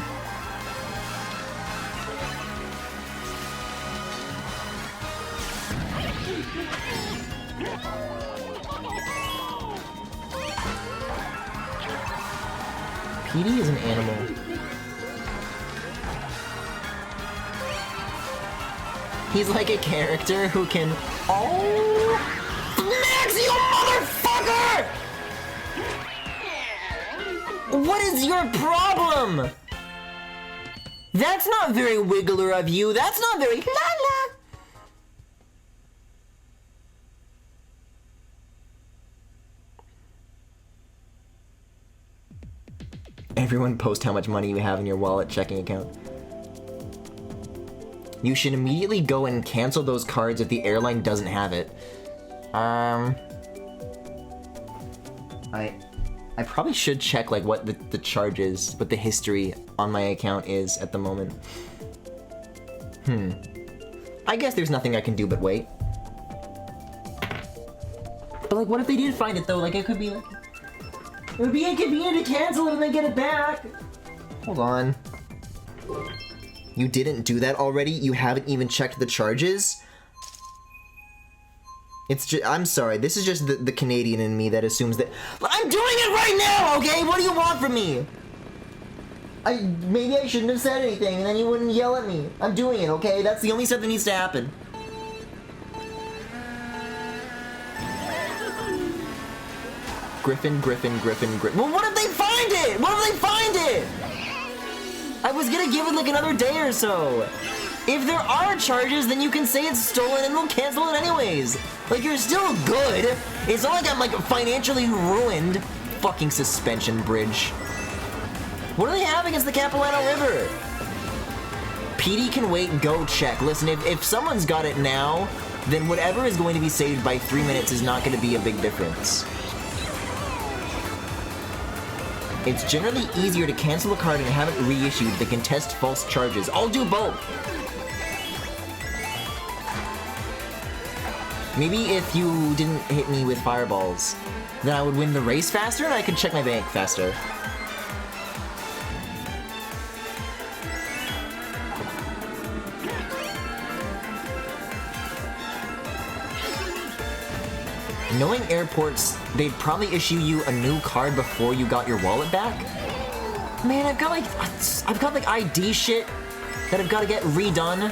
Petey is an animal. He's like a character who can... Oh! Max, you motherfucker! What is your problem? That's not very wiggler of you. That's not very la-la. Everyone post how much money you have in your wallet checking account. You should immediately go and cancel those cards if the airline doesn't have it. I probably should check like what the charge is, what the history on my account is at the moment. I guess there's nothing I can do but wait. But like, what if they did find it though? Like, it could be like, it would be inconvenient to cancel it and then get it back. Hold on. You didn't do that already? You haven't even checked the charges? It's just, I'm sorry, this is just the Canadian in me that assumes that I'm doing it right now, okay? What do you want from me? Maybe I shouldn't have said anything and then you wouldn't yell at me. I'm doing it, okay? That's the only step that needs to happen. Griffin. Well, what if they find it? What if they find it? I was gonna give it like another day or so. If there are charges, then you can say it's stolen and we'll cancel it anyways. Like, you're still good. It's not like I'm like financially ruined. Fucking suspension bridge. What do they have against the Capilano River? PD can wait, go check. Listen, if someone's got it now, then whatever is going to be saved by 3 minutes is not going to be a big difference. It's generally easier to cancel a card and have it reissued than contest false charges. I'll do both. Maybe if you didn't hit me with fireballs, then I would win the race faster and I could check my bank faster. Knowing airports, they'd probably issue you a new card before you got your wallet back. Man, I've got like ID shit that I've got to get redone.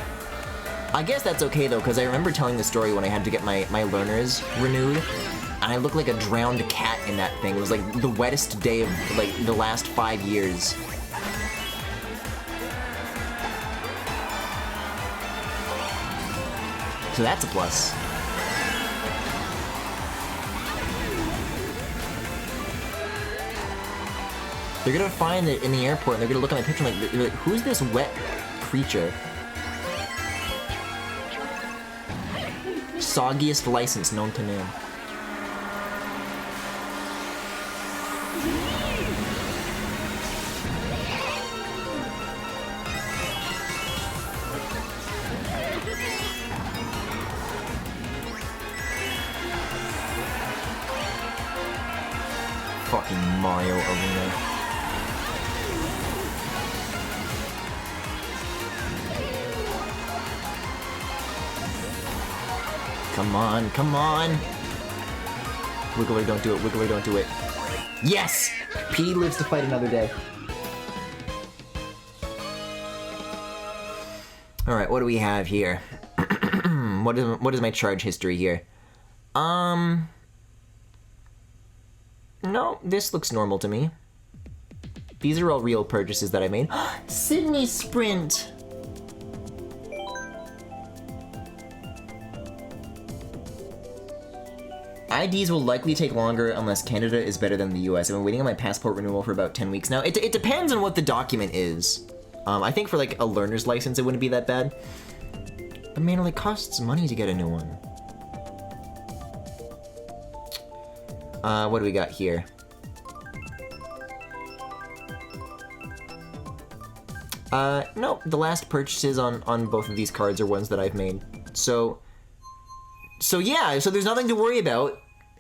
I guess that's okay though, because I remember telling the story when I had to get my learners renewed, and I looked like a drowned cat in that thing. It was like the wettest day of like the last 5 years. So that's a plus. They're gonna find it in the airport and they're gonna look at my picture and like, who's this wet creature? Soggiest license known to man. Fucking Mario Arena. Come on, come on! Wiggler, don't do it, Wiggler, don't do it. Yes! P lives to fight another day. Alright, what do we have here? What is my charge history here? No, this looks normal to me. These are all real purchases that I made. Sydney Sprint! IDs will likely take longer unless Canada is better than the US. I've been waiting on my passport renewal for about 10 weeks now. It depends on what the document is. I think for like a learner's license it wouldn't be that bad. But man, it like costs money to get a new one. What do we got here? No, the last purchases on both of these cards are ones that I've made. So yeah, so there's nothing to worry about.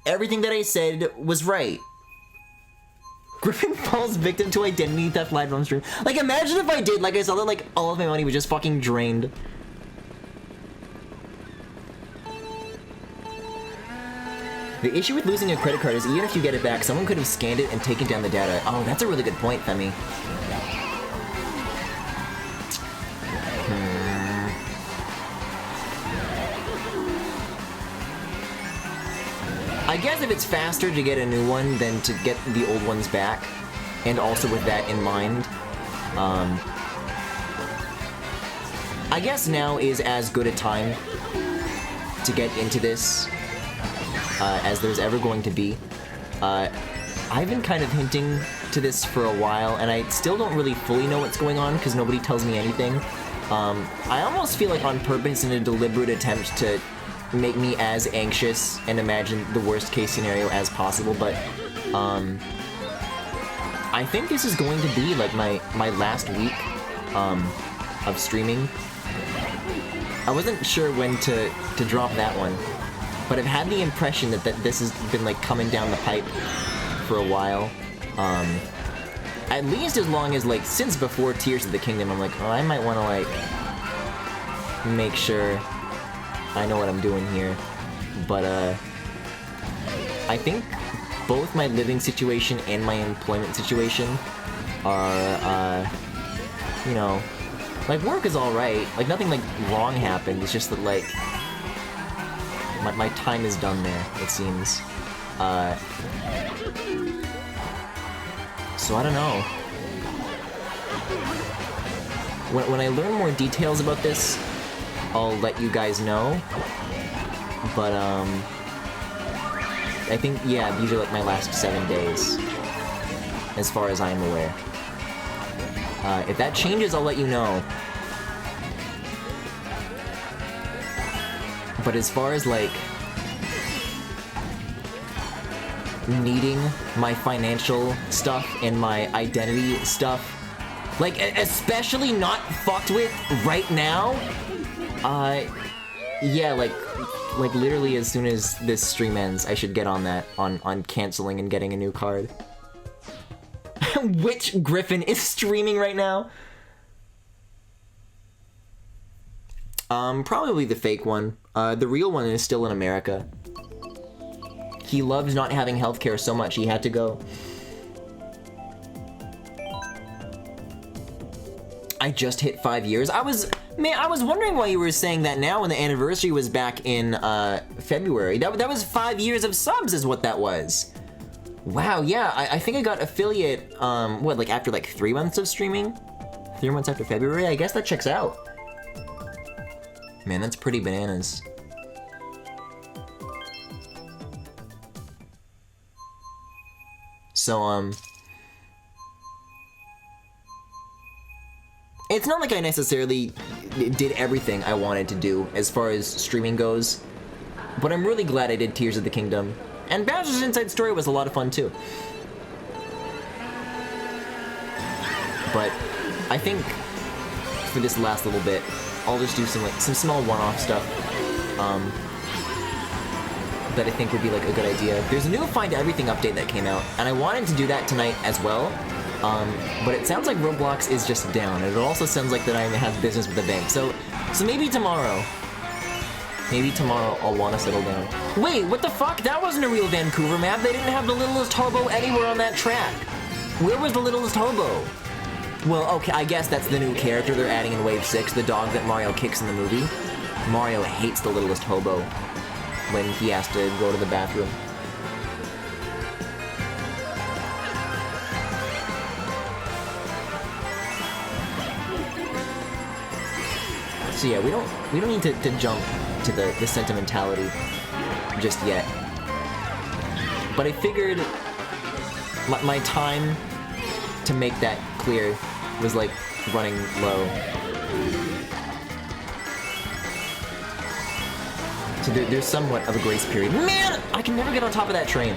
Everything that I said was right. Griffin falls victim to identity theft live on stream. Like, imagine if I did, like I saw that like all of my money was just fucking drained. The issue with losing a credit card is even if you get it back, someone could have scanned it and taken down the data. Oh, that's a really good point, Femi. I guess if it's faster to get a new one than to get the old ones back, and also with that in mind, I guess now is as good a time to get into this as there's ever going to be. I've been kind of hinting to this for a while, and I still don't really fully know what's going on because nobody tells me anything. I almost feel like on purpose in a deliberate attempt to make me as anxious and imagine the worst case scenario as possible, but I think this is going to be like my last week of streaming. I wasn't sure when to drop that one, but I've had the impression that this has been like coming down the pipe for a while. At least as long as like since before Tears of the Kingdom, I'm like, oh, I might want to like make sure I know what I'm doing here. But I think both my living situation and my employment situation are you know, like work is all right. Like nothing like wrong happened. It's just that like my time is done there, it seems. So I don't know. When I learn more details about this, I'll let you guys know. But I think, yeah, these are like my last 7 days, as far as I'm aware. If that changes, I'll let you know. But as far as like needing my financial stuff and my identity stuff, like especially not fucked with right now, yeah, like literally as soon as this stream ends, I should get on that, on canceling and getting a new card. Which Griffin is streaming right now? Probably the fake one. The real one is still in America. He loves not having healthcare so much he had to go. I just hit 5 years. I was wondering why you were saying that now when the anniversary was back in February. That was 5 years of subs is what that was. Wow, yeah, I think I got affiliate, what, like after like 3 months of streaming? 3 months after February? I guess that checks out. Man, that's pretty bananas. So, it's not like I necessarily did everything I wanted to do as far as streaming goes, but I'm really glad I did Tears of the Kingdom. And Bowser's Inside Story was a lot of fun too. But I think for this last little bit, I'll just do some small one-off stuff that I think would be like a good idea. There's a new Find Everything update that came out, and I wanted to do that tonight as well. But it sounds like Roblox is just down, and it also sounds like that I have business with the bank. So maybe tomorrow. Maybe tomorrow I'll want to settle down. Wait, what the fuck? That wasn't a real Vancouver map. They didn't have the Littlest Hobo anywhere on that track. Where was the Littlest Hobo? Well, okay, I guess that's the new character they're adding in Wave 6, the dog that Mario kicks in the movie. Mario hates the Littlest Hobo when he has to go to the bathroom. So yeah, we don't need to jump to the sentimentality just yet. But I figured my time to make that clear was like running low. So there's somewhat of a grace period. Man, I can never get on top of that train.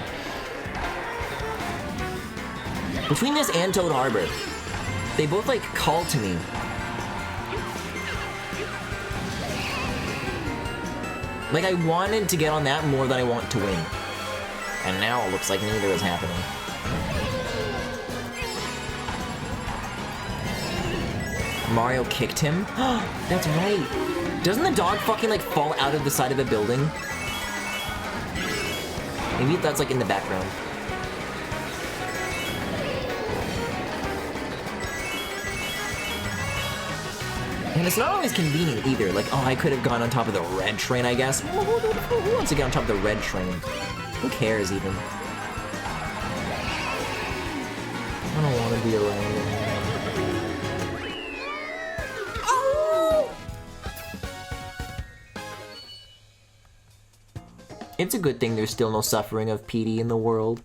Between this and Toad Harbor, they both like call to me. Like, I wanted to get on that more than I want to win. And now it looks like neither is happening. Mario kicked him? That's right. Doesn't the dog fucking, like, fall out of the side of the building? Maybe that's, like, in the background. And it's not always convenient either. Like, oh, I could have gone on top of the red train, I guess. Who wants to get on top of the red train? Who cares, even? I don't want to be around anymore. Oh! It's a good thing there's still no suffering of PD in the world.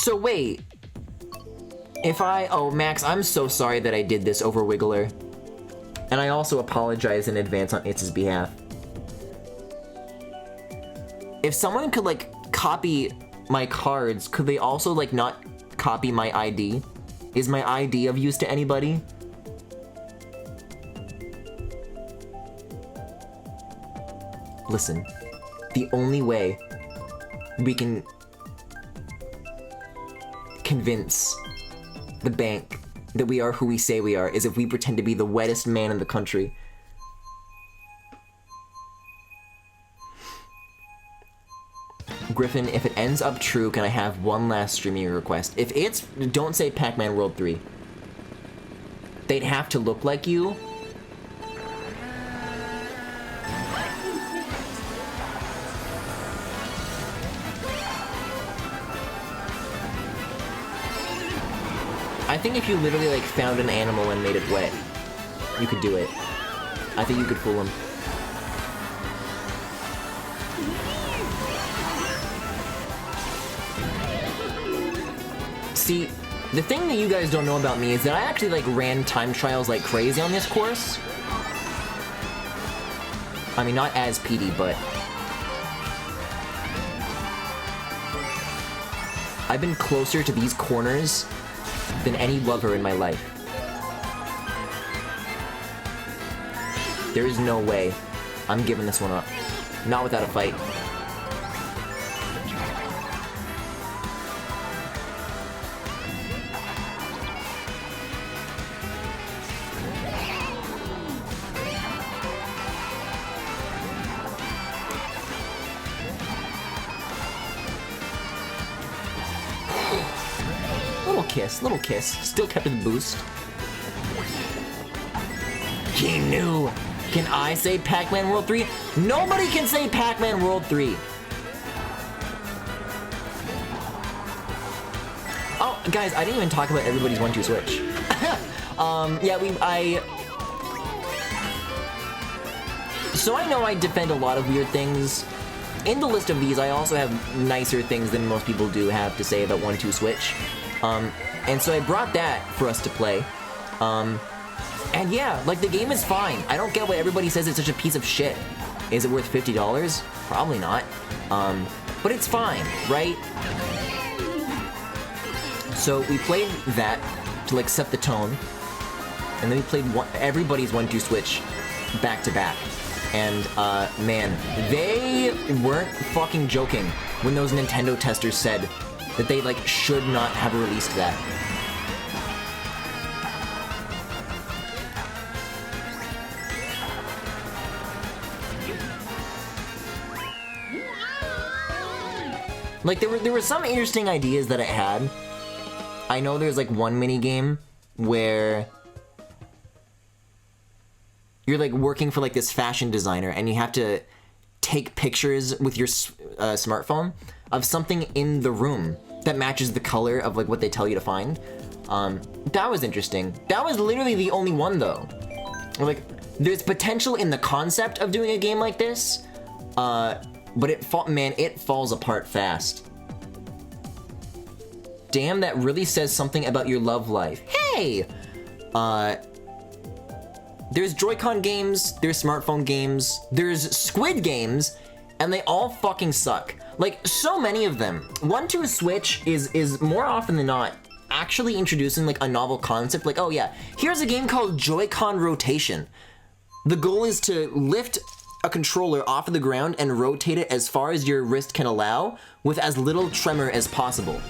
So wait. Oh, Max, I'm so sorry that I did this over Wiggler. And I also apologize in advance on its behalf. If someone could, like, copy my cards, could they also, like, not copy my ID? Is my ID of use to anybody? Listen, the only way we can convince the bank that we are who we say we are is if we pretend to be the wettest man in the country. Griffin, if it ends up true, can I have one last streaming request? If it's, don't say Pac-Man World 3. They'd have to look like you. I think if you literally, like, found an animal and made it wet, you could do it. I think you could fool him. See, the thing that you guys don't know about me is that I actually, like, ran time trials like crazy on this course. I mean, not as PD, but I've been closer to these corners than any lover in my life. There is no way I'm giving this one up. Not without a fight. Little kiss. Still kept the boost. He knew. Can I say Pac-Man World 3? Nobody can say Pac-Man World 3. Oh, guys, I didn't even talk about everybody's 1-2 switch. Yeah, So I know I defend a lot of weird things. In the list of these, I also have nicer things than most people do have to say about 1-2 switch. And so I brought that for us to play. And yeah, like, the game is fine. I don't get why everybody says it's such a piece of shit. Is it worth $50? Probably not. But it's fine, right? So we played that to, like, set the tone. And then we played everybody's 1-2 switch back to back. And, man, they weren't fucking joking when those Nintendo testers said that they, like, should not have released that. Like, there were some interesting ideas that it had. I know there's, like, one mini game where you're, like, working for, like, this fashion designer and you have to take pictures with your smartphone of something in the room that matches the color of, like, what they tell you to find. That was interesting. That was literally the only one, though. Like, there's potential in the concept of doing a game like this, but it falls apart fast. Damn, that really says something about your love life. Hey! There's Joy-Con games, there's smartphone games, there's Squid games, and they all fucking suck. Like, so many of them. 1-2 Switch is more often than not actually introducing, like, a novel concept. Like, oh yeah, here's a game called Joy-Con Rotation. The goal is to lift a controller off of the ground and rotate it as far as your wrist can allow with as little tremor as possible.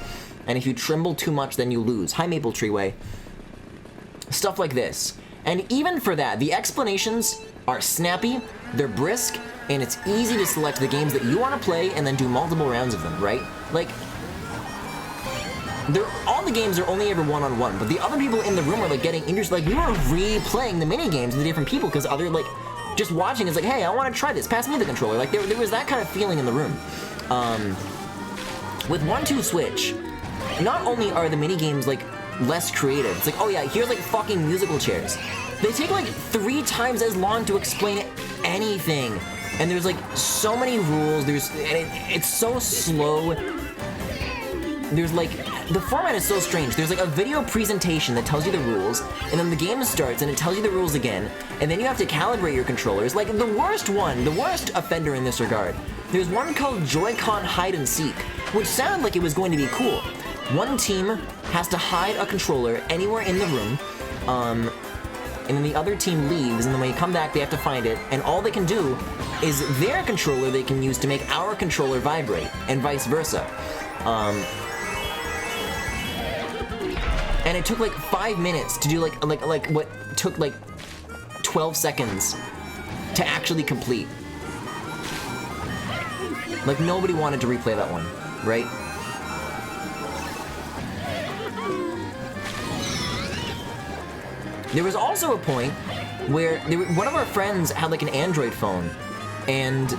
And if you tremble too much, then you lose. Hi, Maple Treeway. Stuff like this. And even for that, the explanations are snappy, they're brisk, and it's easy to select the games that you want to play and then do multiple rounds of them, right? Like, all the games are only ever one-on-one, but the other people in the room are, like, getting interested. Like, we were replaying the mini games with different people because other, like, just watching is like, hey, I want to try this, pass me the controller. Like, there was that kind of feeling in the room. With 1-2 Switch, not only are the mini games, like, less creative, it's like, oh yeah, here's, like, fucking musical chairs. They take, like, 3 times as long to explain anything. And there's, like, so many rules, and it's so slow. there's like, the format is so strange. There's like a video presentation that tells you the rules, and then the game starts and it tells you the rules again, and then you have to calibrate your controllers. Like the worst offender in this regard. There's one called Joy-Con Hide and Seek, which sounded like it was going to be cool. One team has to hide a controller anywhere in the room, and then the other team leaves, and then when you come back, they have to find it, and all they can do is their controller they can use to make our controller vibrate, and vice versa. And it took like 5 minutes to do like what took like 12 seconds to actually complete. Like nobody wanted to replay that one, right? There was also a point where one of our friends had like an Android phone, and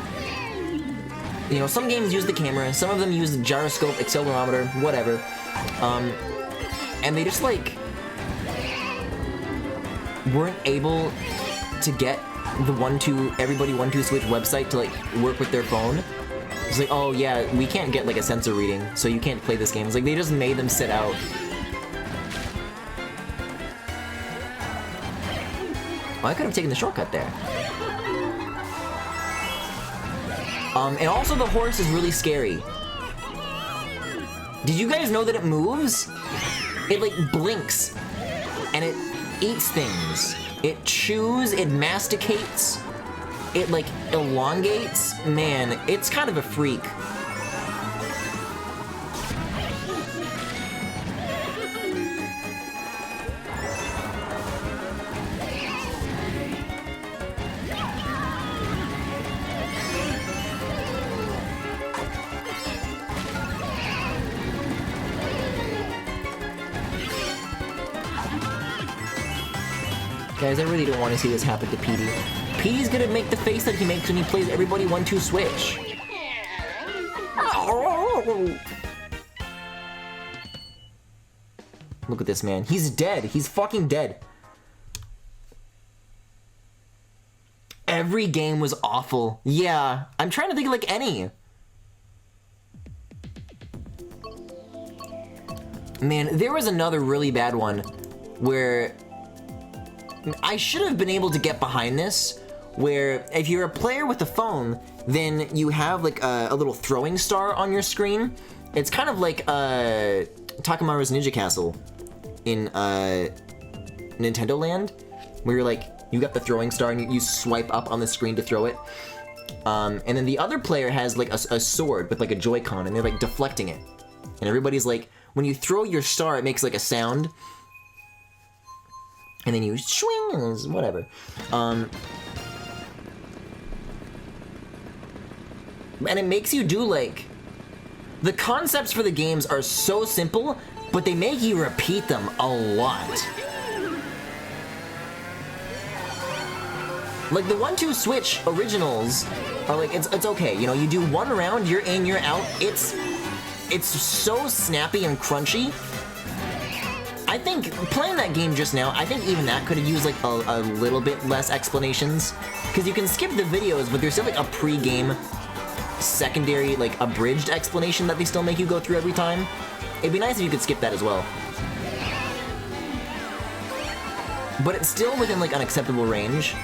you know, some games use the camera, some of them use the gyroscope, accelerometer, whatever, and they just like weren't able to get the everybody 1-2 switch website to like work with their phone. It's like, oh yeah, we can't get like a sensor reading, so you can't play this game. It's like they just made them sit out. Well, I could have taken the shortcut there. And also the horse is really scary. Did you guys know that it moves? It like blinks, and it eats things. It chews, it masticates, it like elongates. Man, it's kind of a freak. Guys, I really don't want to see this happen to Petey. Petey's gonna make the face that he makes when he plays everybody 1-2 switch. Look at this man. He's dead. He's fucking dead. Every game was awful. Yeah, I'm trying to think of like any. Man, there was another really bad one where I should have been able to get behind this, where if you're a player with a phone, then you have like a little throwing star on your screen. It's kind of like Takamaru's Ninja Castle in Nintendo Land, where you're like, you got the throwing star and you swipe up on the screen to throw it. And then the other player has like a sword with like a Joy-Con, and they're like deflecting it. And everybody's like, when you throw your star, it makes like a sound. And then you swing, and whatever. And it makes you do like... The concepts for the games are so simple, but they make you repeat them a lot. Like the 1-2 switch originals are like, it's okay. You know, you do one round, you're in, you're out. It's so snappy and crunchy. I think playing that game just now, I think even that could have used like a little bit less explanations, because you can skip the videos, but there's still like a pre-game secondary, like abridged explanation that they still make you go through every time. It'd be nice if you could skip that as well. But it's still within like an acceptable range.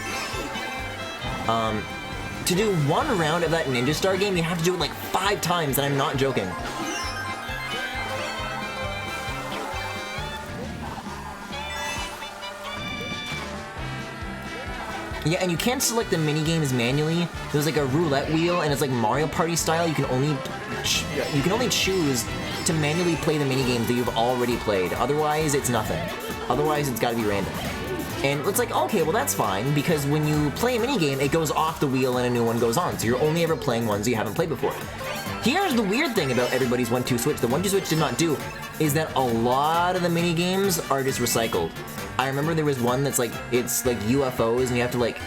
To do one round of that Ninja Star game, you have to do it like 5 times, and I'm not joking. Yeah, and you can't select the mini-games manually. There's like a roulette wheel, and it's like Mario Party style. You can only choose to manually play the mini-games that you've already played. Otherwise, it's nothing. Otherwise, it's gotta be random. And it's like, okay, well that's fine, because when you play a minigame, it goes off the wheel and a new one goes on, so you're only ever playing ones you haven't played before. Here's the weird thing about everybody's 1-2 switch. The 1-2 switch did not do is that a lot of the mini-games are just recycled. I remember there was one that's like, it's like UFOs, and you have to like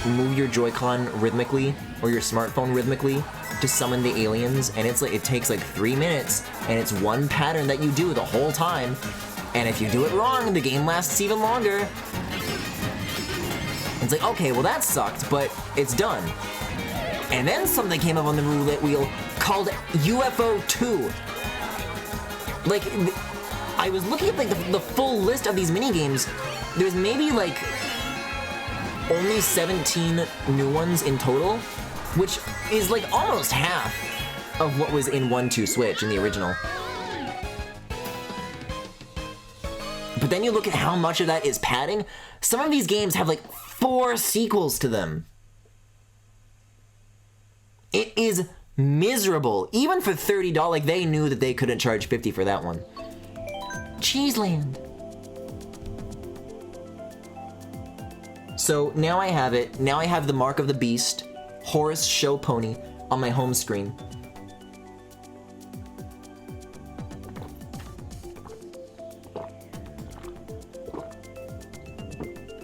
move your Joy-Con rhythmically, or your smartphone rhythmically, to summon the aliens, and it's like, it takes like 3 minutes, and it's one pattern that you do the whole time, and if you do it wrong, the game lasts even longer. It's like, okay, well that sucked, but it's done. And then something came up on the roulette wheel called UFO 2. like, I was looking at like the full list of these minigames. There's maybe like only 17 new ones in total, which is like almost half of what was in 1-2 Switch in the original. But then you look at how much of that is padding. Some of these games have like 4 sequels to them. It is miserable. Even for $30, like they knew that they couldn't charge $50 for that one. Cheeseland. So now I have it. Now I have the Mark of the Beast, Horse Show Pony on my home screen.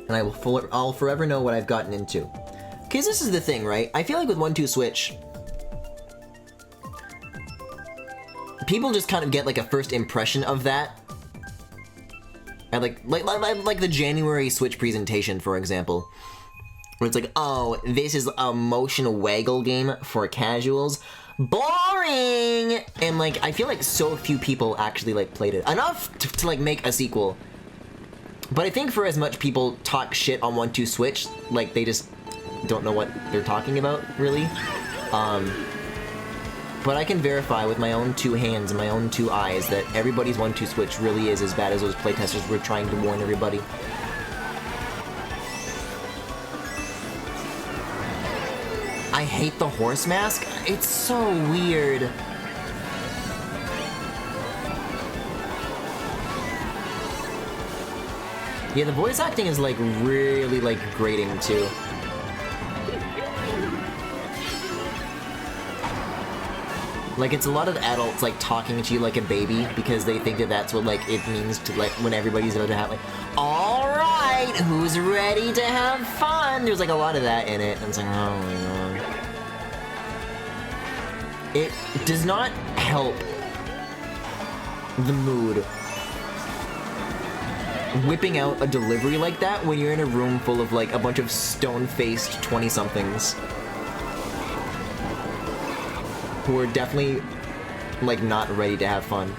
And I'll forever know what I've gotten into. Because this is the thing, right? I feel like with 1-2 Switch, people just kind of get like a first impression of that. And like the January Switch presentation, for example, where it's like, oh, this is a motion waggle game for casuals. Boring! And like, I feel like so few people actually like played it. Enough to like make a sequel. But I think for as much people talk shit on 1-2 Switch, like they just don't know what they're talking about, really. But I can verify with my own 2 hands and my own 2 eyes that everybody's 1-2 Switch really is as bad as those playtesters were trying to warn everybody. I hate the horse mask. It's so weird. Yeah, the voice acting is like really like grating too. Like it's a lot of adults like talking to you like a baby because they think that that's what like it means to like when everybody's about to have like, all right, who's ready to have fun? There's like a lot of that in it, and it's like, oh my god. It does not help the mood whipping out a delivery like that when you're in a room full of like a bunch of stone-faced 20-somethings who are definitely like not ready to have fun.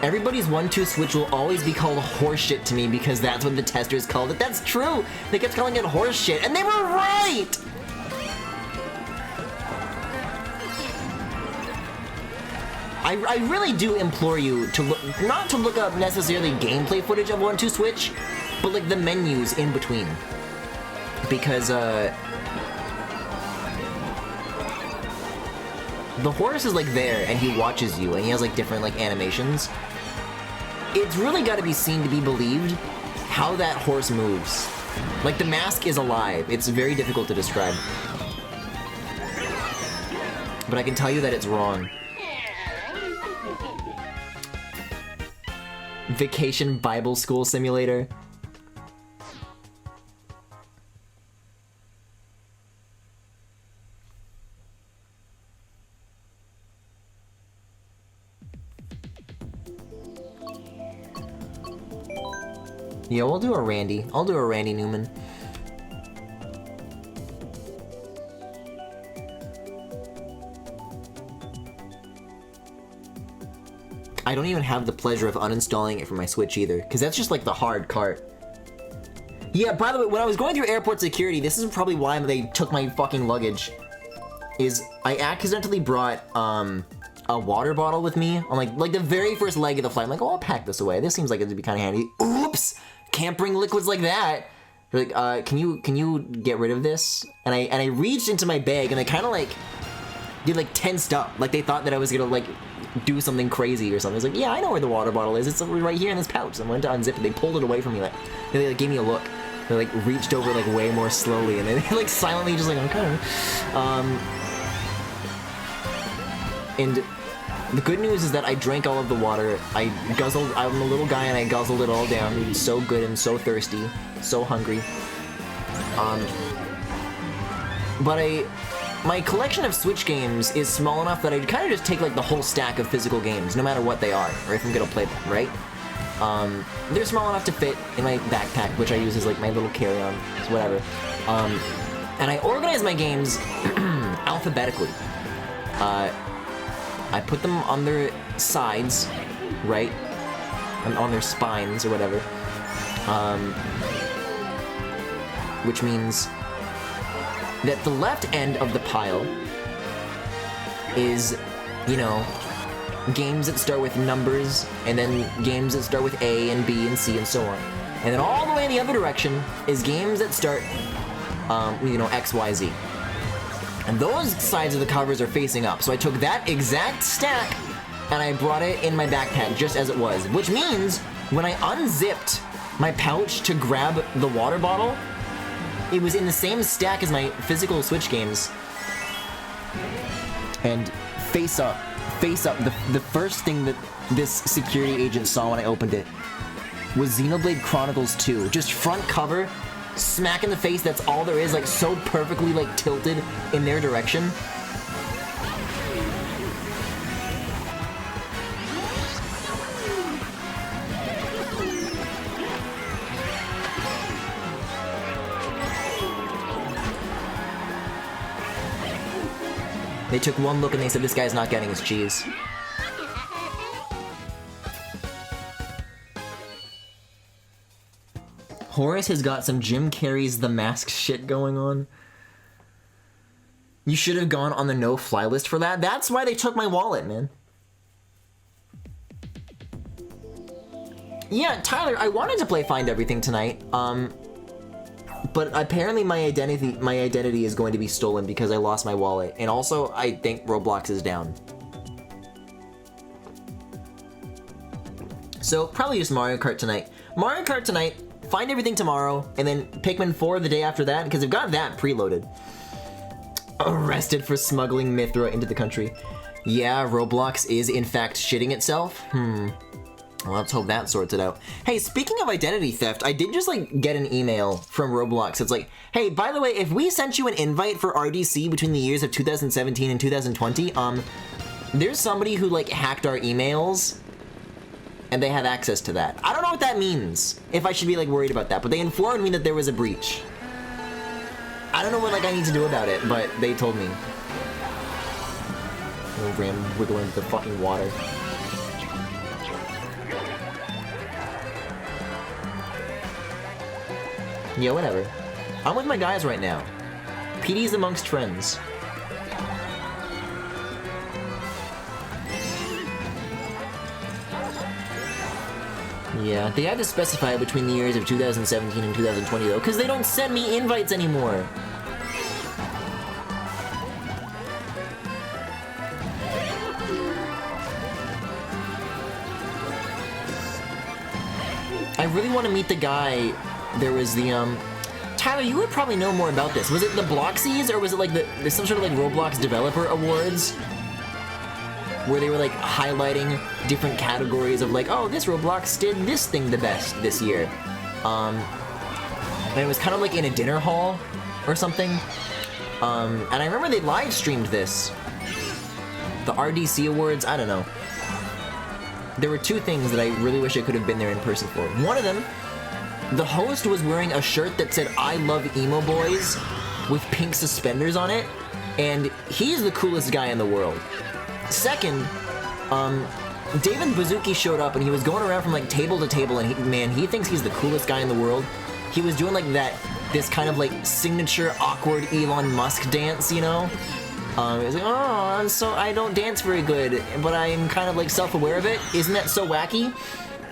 Everybody's 1-2 Switch will always be called horseshit to me because that's what the testers called it. That's true! They kept calling it horseshit, and they were right! I really do implore you to look, not to look up necessarily gameplay footage of 1-2 Switch, but like the menus in between. Because, the horse is like there and he watches you and he has like different like animations. It's really gotta be seen to be believed how that horse moves. Like the mask is alive. It's very difficult to describe. But I can tell you that it's wrong. Vacation Bible School Simulator. Yeah, we'll do a Randy. I'll do a Randy Newman. I don't even have the pleasure of uninstalling it from my Switch either, because that's just like the hard Kart. Yeah, by the way, when I was going through airport security, this is probably why they took my fucking luggage, is I accidentally brought a water bottle with me on like the very first leg of the flight. I'm like, oh, I'll pack this away. This seems like it'd be kind of handy. Oops! Can't bring liquids like that. They're like, can you get rid of this? And I reached into my bag and I kind of like did like tensed up, like they thought that I was gonna like do something crazy or something. I was like, yeah, I know where the water bottle is. It's right here in this pouch. So I went to unzip it. They pulled it away from me. Like they like gave me a look. They like reached over like way more slowly and they like silently just like, okay. And the good news is that I drank all of the water. I'm a little guy and I guzzled it all down. It was so good and so thirsty, so hungry. But my collection of Switch games is small enough that I'd kind of just take like the whole stack of physical games, no matter what they are, or if I'm gonna play them, right? They're small enough to fit in my backpack, which I use as like my little carry-on, whatever. And I organize my games alphabetically. I put them on their sides, right? On their spines or whatever. Which means that the left end of the pile is, you know, games that start with numbers, and then games that start with A and B and C and so on. And then all the way in the other direction is games that start, you know, X, Y, Z. And those sides of the covers are facing up. So I took that exact stack and I brought it in my backpack just as it was. Which means when I unzipped my pouch to grab the water bottle, it was in the same stack as my physical Switch games. And face up, the first thing that this security agent saw when I opened it was Xenoblade Chronicles 2. Just front cover, smack in the face, that's all there is, like so perfectly like tilted in their direction. They took one look and they said, this guy's not getting his cheese. Horace has got some Jim Carrey's The Mask shit going on. You should have gone on the no-fly list for that. That's why they took my wallet, man. Yeah, Tyler, I wanted to play Find Everything tonight. But apparently my identity is going to be stolen because I lost my wallet. And also, I think Roblox is down. So, probably just Mario Kart tonight. Mario Kart tonight, Find Everything tomorrow, and then Pikmin 4 the day after that, because I've got that preloaded. Arrested for smuggling Mithra into the country. Yeah, Roblox is in fact shitting itself. Well, let's hope that sorts it out. Hey, speaking of identity theft, I did just, like, get an email from Roblox. It's like, hey, by the way, if we sent you an invite for RDC between the years of 2017 and 2020, there's somebody who, like, hacked our emails, and they have access to that. I don't know what that means, if I should be, like, worried about that, but they informed me that there was a breach. I don't know what, like, I need to do about it, but they told me. Little ram wiggling into the fucking water. Yeah, whatever. I'm with my guys right now. PD's amongst friends. Yeah, they had to specify between the years of 2017 and 2020 though, because they don't send me invites anymore. I really want to meet the guy. There was the, Tyler, you would probably know more about this. Was it the Bloxies, or was it like some sort of like Roblox Developer Awards? Where they were like highlighting different categories of like, oh, this Roblox did this thing the best this year. And it was kind of like in a dinner hall or something. And I remember they live streamed this. The RDC Awards, I don't know. There were two things that I really wish I could have been there in person for. One of them, the host was wearing a shirt that said, I love emo boys, with pink suspenders on it, and he's the coolest guy in the world. Second, David Bazuki showed up and he was going around from like table to table, and he thinks he's the coolest guy in the world. He was doing like this kind of like signature awkward Elon Musk dance, you know? He was like, oh, so I don't dance very good, but I'm kind of like self-aware of it. Isn't that so wacky?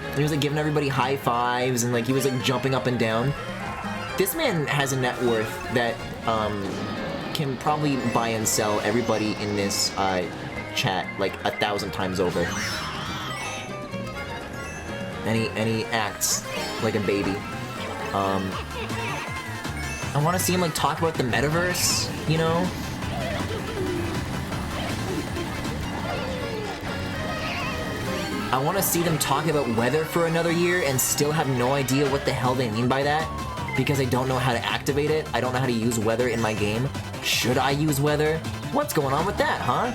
And he was like giving everybody high fives and like he was like jumping up and down. This man has a net worth that can probably buy and sell everybody in this chat like 1,000 times over. And he acts like a baby. I want to see him like talk about the metaverse, you know? I want to see them talk about weather for another year and still have no idea what the hell they mean by that, because I don't know how to activate it. I don't know how to use weather in my game. Should I use weather? What's going on with that, huh?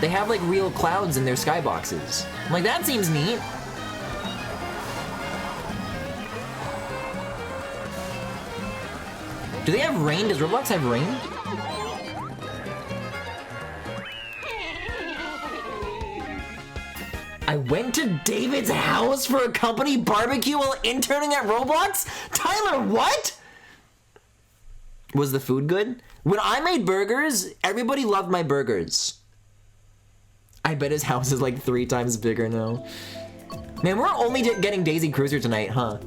They have like real clouds in their skyboxes. I'm like, that seems neat. Do they have rain? Does Roblox have rain? I went to David's house for a company barbecue while interning at Roblox? Tyler, what? Was the food good? When I made burgers, everybody loved my burgers. I bet his house is like 3 times bigger now. Man, we're only getting Daisy Cruiser tonight, huh?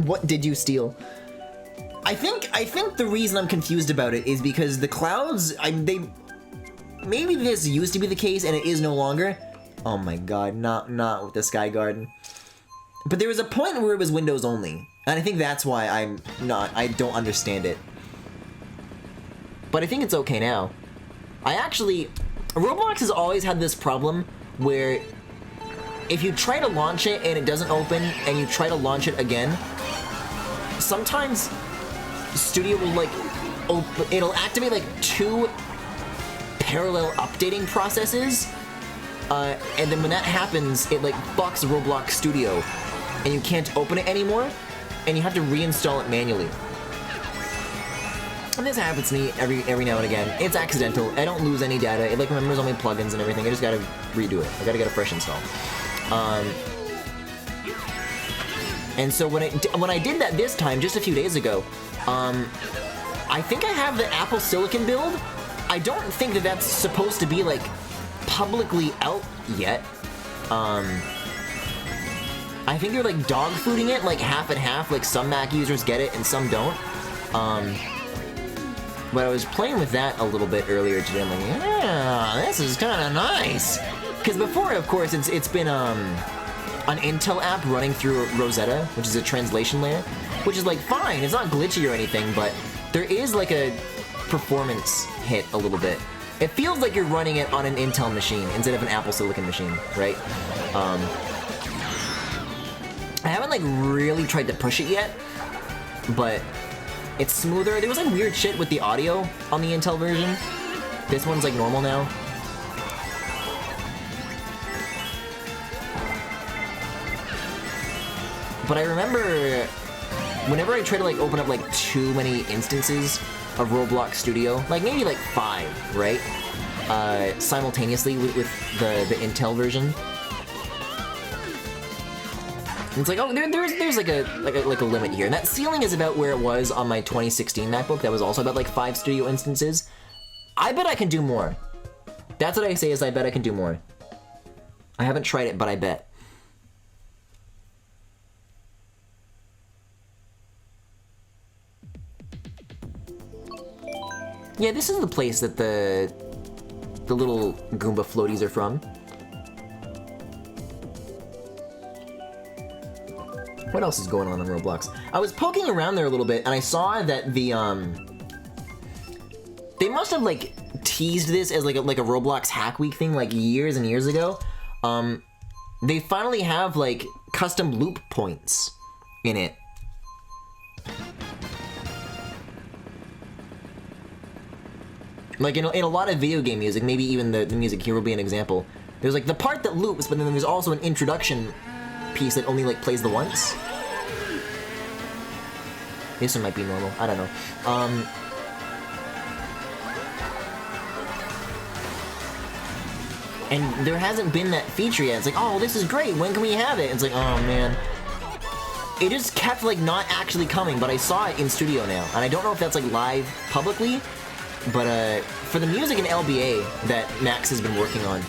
What did you steal? I think the reason I'm confused about it is because the clouds, maybe this used to be the case and it is no longer. Oh my god, not with the Sky Garden. But there was a point where it was Windows only. And I think that's why I don't understand it. But I think it's okay now. Roblox has always had this problem where if you try to launch it and it doesn't open and you try to launch it again, sometimes Studio will like it'll activate like 2 parallel updating processes, and then when that happens, it like fucks Roblox Studio, and you can't open it anymore, and you have to reinstall it manually. And this happens to me every now and again. It's accidental. I don't lose any data. It like remembers all my plugins and everything. I just gotta redo it. I gotta get a fresh install. And so when I did that this time, just a few days ago, I think I have the Apple Silicon build. I don't think that that's supposed to be like publicly out yet. I think they're like dog fooding it, like half and half. Like some Mac users get it and some don't. But I was playing with that a little bit earlier today. I'm like, yeah, this is kind of nice. Because before, of course, it's been an Intel app running through Rosetta, which is a translation layer, which is like fine. It's not glitchy or anything, but there is like a performance hit a little bit. It feels like you're running it on an Intel machine instead of an Apple Silicon machine, right? I haven't like really tried to push it yet, but it's smoother. There was like weird shit with the audio on the Intel version. This one's like normal now. But I remember whenever I try to like open up like too many instances of Roblox Studio, like maybe like 5, right? Simultaneously with the Intel version. It's like, oh, there's like a limit here, and that ceiling is about where it was on my 2016 MacBook. That was also about like 5 studio instances. I bet I can do more. That's what I say is I bet I can do more. I haven't tried it, but I bet. Yeah, this is the place that the little Goomba floaties are from. What else is going on Roblox? I was poking around there a little bit, and I saw that the they must have like teased this as like a Roblox Hack Week thing like years and years ago. They finally have like custom loop points in it. Like in a lot of video game music, maybe even the music here will be an example. There's like the part that loops, but then there's also an introduction piece that only like plays the once. This one might be normal, I don't know. And there hasn't been that feature yet. It's like, oh, this is great, when can we have it? It's like, oh man. It just kept like not actually coming, but I saw it in studio now. And I don't know if that's like live publicly, but for the music in LBA that Max has been working on,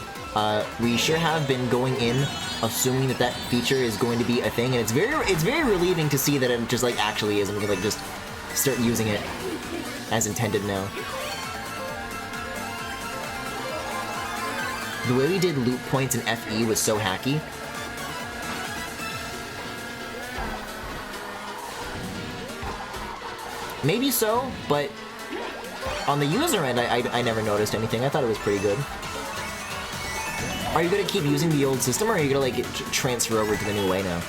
we sure have been going in assuming that that feature is going to be a thing, and it's very relieving to see that it just like actually is, and we can like just start using it as intended now. The way we did loop points in FE was so hacky. Maybe so, but on the user end, I never noticed anything. I thought it was pretty good. Are you gonna keep using the old system, or are you gonna like transfer over to the new way now?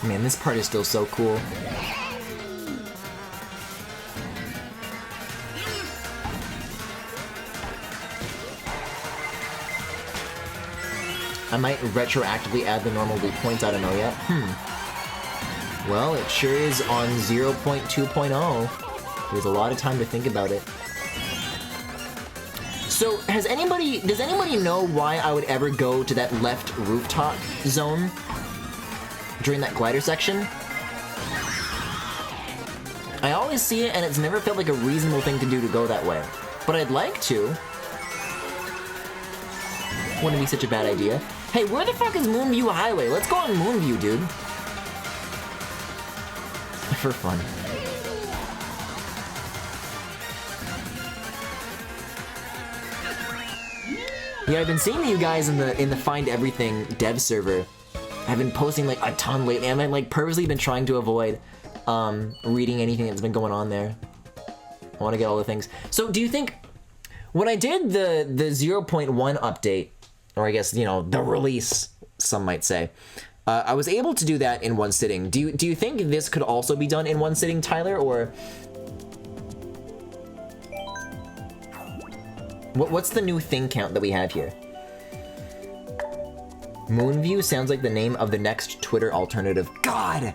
Man, this part is still so cool. I might retroactively add the normal loot points, I don't know yet. Well, it sure is on 0.2.0. There's a lot of time to think about it. So, does anybody know why I would ever go to that left rooftop zone during that glider section? I always see it and it's never felt like a reasonable thing to do to go that way. But I'd like to. Wouldn't be such a bad idea. Hey, where the fuck is Moonview Highway? Let's go on Moonview, dude. For fun. Yeah, I've been seeing you guys in the Find Everything dev server. I've been posting like a ton lately. I've like purposely been trying to avoid reading anything that's been going on there. I want to get all the things. So, do you think when I did the 0.1 update, or I guess, you know, the release, some might say, I was able to do that in one sitting. Do you think this could also be done in one sitting, Tyler, or what's the new thing count that we have here? Moonview sounds like the name of the next Twitter alternative. God!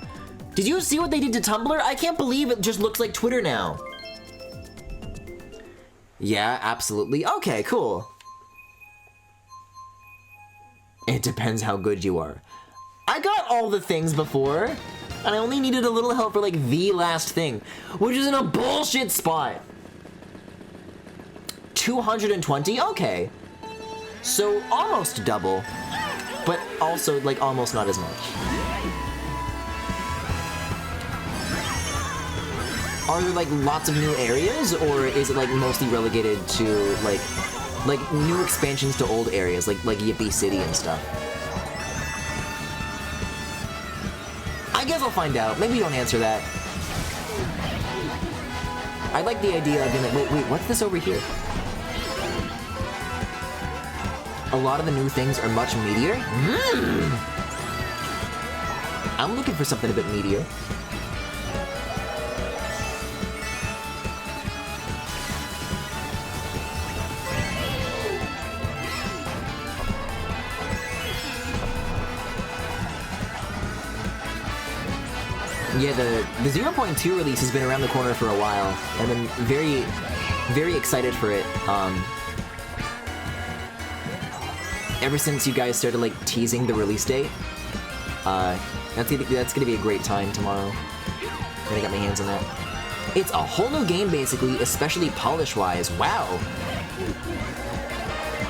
Did you see what they did to Tumblr? I can't believe it just looks like Twitter now. Yeah, absolutely. Okay, cool. It depends how good you are. I got all the things before, and I only needed a little help for like the last thing, which is in a bullshit spot. 220? Okay. So almost double, but also like almost not as much. Are there like lots of new areas, or is it like mostly relegated to like new expansions to old areas, like Yippee City and stuff? I guess I'll find out. Maybe you don't answer that. I like the idea of being like, wait, what's this over here? A lot of the new things are much meatier. I'm looking for something a bit meatier. Yeah, the 0.2 release has been around the corner for a while. I've been very, very excited for it. Ever since you guys started like teasing the release date, that's gonna be a great time tomorrow when I got my hands on that. It's a whole new game basically, especially polish-wise. Wow.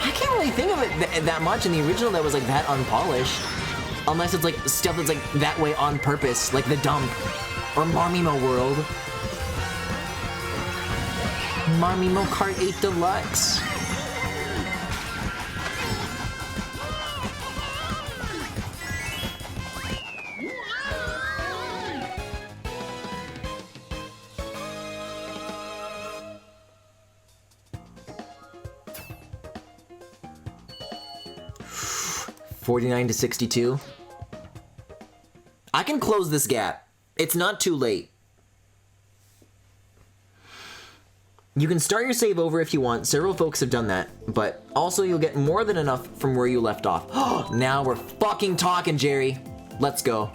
I can't really think of it that much in the original that was like that unpolished. Unless it's like stuff that's like that way on purpose, like The Dump or Marmimo World. Marmimo Kart 8 Deluxe. $49 to $62. I can close this gap. It's not too late. You can start your save over if you want. Several folks have done that, but also you'll get more than enough from where you left off. Now we're fucking talking, Jerry. Let's go.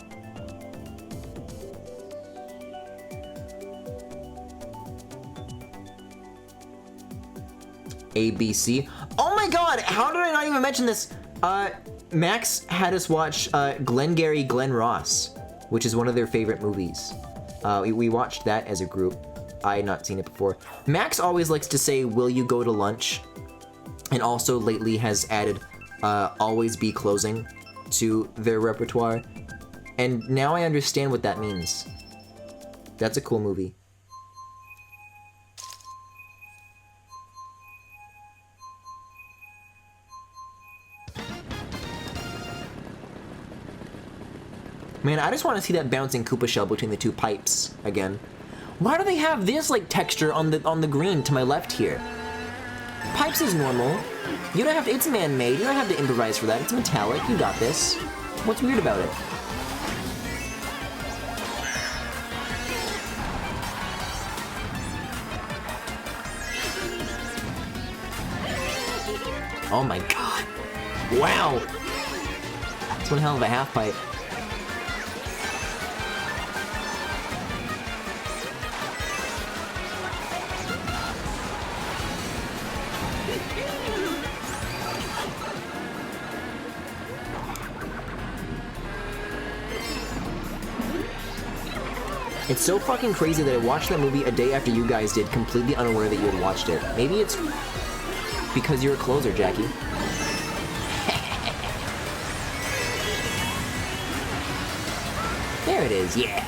ABC. Oh my god, how did I not even mention this? Max had us watch Glengarry Glen Ross, which is one of their favorite movies. We watched that as a group. I had not seen it before. Max always likes to say, "Will you go to lunch?" And also lately has added "Always Be Closing" to their repertoire. And now I understand what that means. That's a cool movie. Man, I just want to see that bouncing Koopa shell between the two pipes again. Why do they have this like texture on the green to my left here? Pipes is normal. You don't have to, it's man-made. You don't have to improvise for that. It's metallic. You got this. What's weird about it? Oh my god. Wow. That's one hell of a half pipe. It's so fucking crazy that I watched that movie a day after you guys did, completely unaware that you had watched it. Maybe it's because you're a closer, Jackie. There it is, yeah.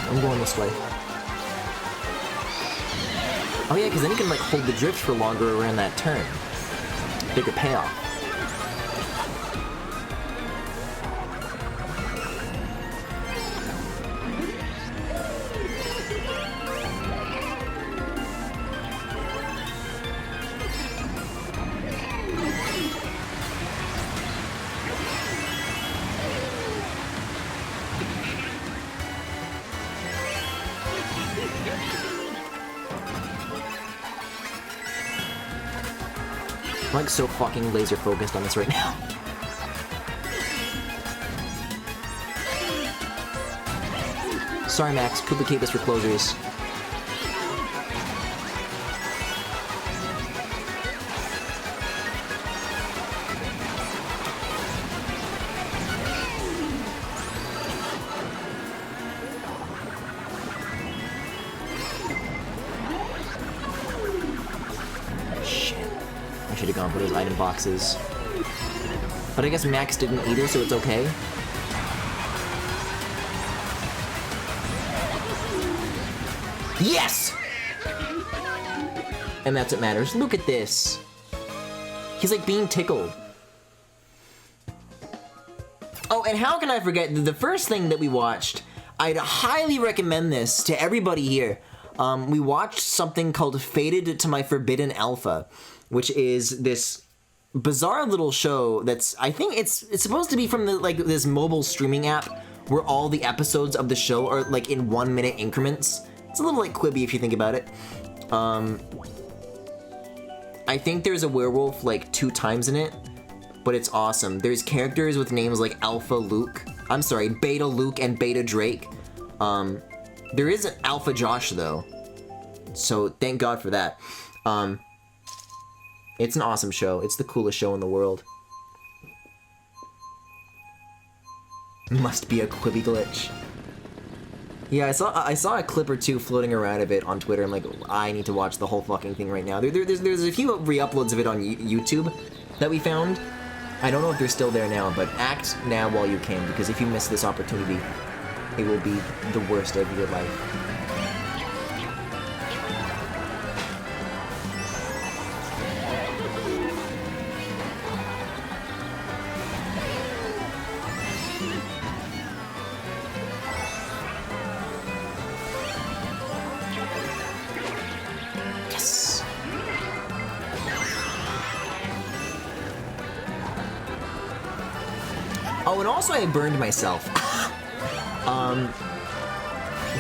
I'm going this way. Oh yeah, because then you can like hold the drift for longer around that turn. Bigger payoff. I'm like so fucking laser focused on this right now. Sorry, Max. Could keep this for closers. I should have gone for those item boxes. But I guess Max didn't either, so it's okay. Yes! And that's what matters. Look at this. He's like being tickled. Oh, and how can I forget the first thing that we watched? I'd highly recommend this to everybody here. We watched something called Fated to My Forbidden Alpha, which is this bizarre little show that's, I think it's supposed to be from the like this mobile streaming app where all the episodes of the show are like in 1 minute increments. It's a little like Quibi if you think about it. I think there's a werewolf like 2 times in it, but it's awesome. There's characters with names like Alpha Luke, I'm sorry, Beta Luke and Beta Drake. There is an Alpha Josh though, so thank God for that. It's an awesome show. It's the coolest show in the world. Must be a Quibi glitch. Yeah, I saw a clip or two floating around of it on Twitter. I'm like, I need to watch the whole fucking thing right now. There's a few re-uploads of it on YouTube that we found. I don't know if they're still there now, but act now while you can, because if you miss this opportunity, it will be the worst of your life. Oh, and also I burned myself.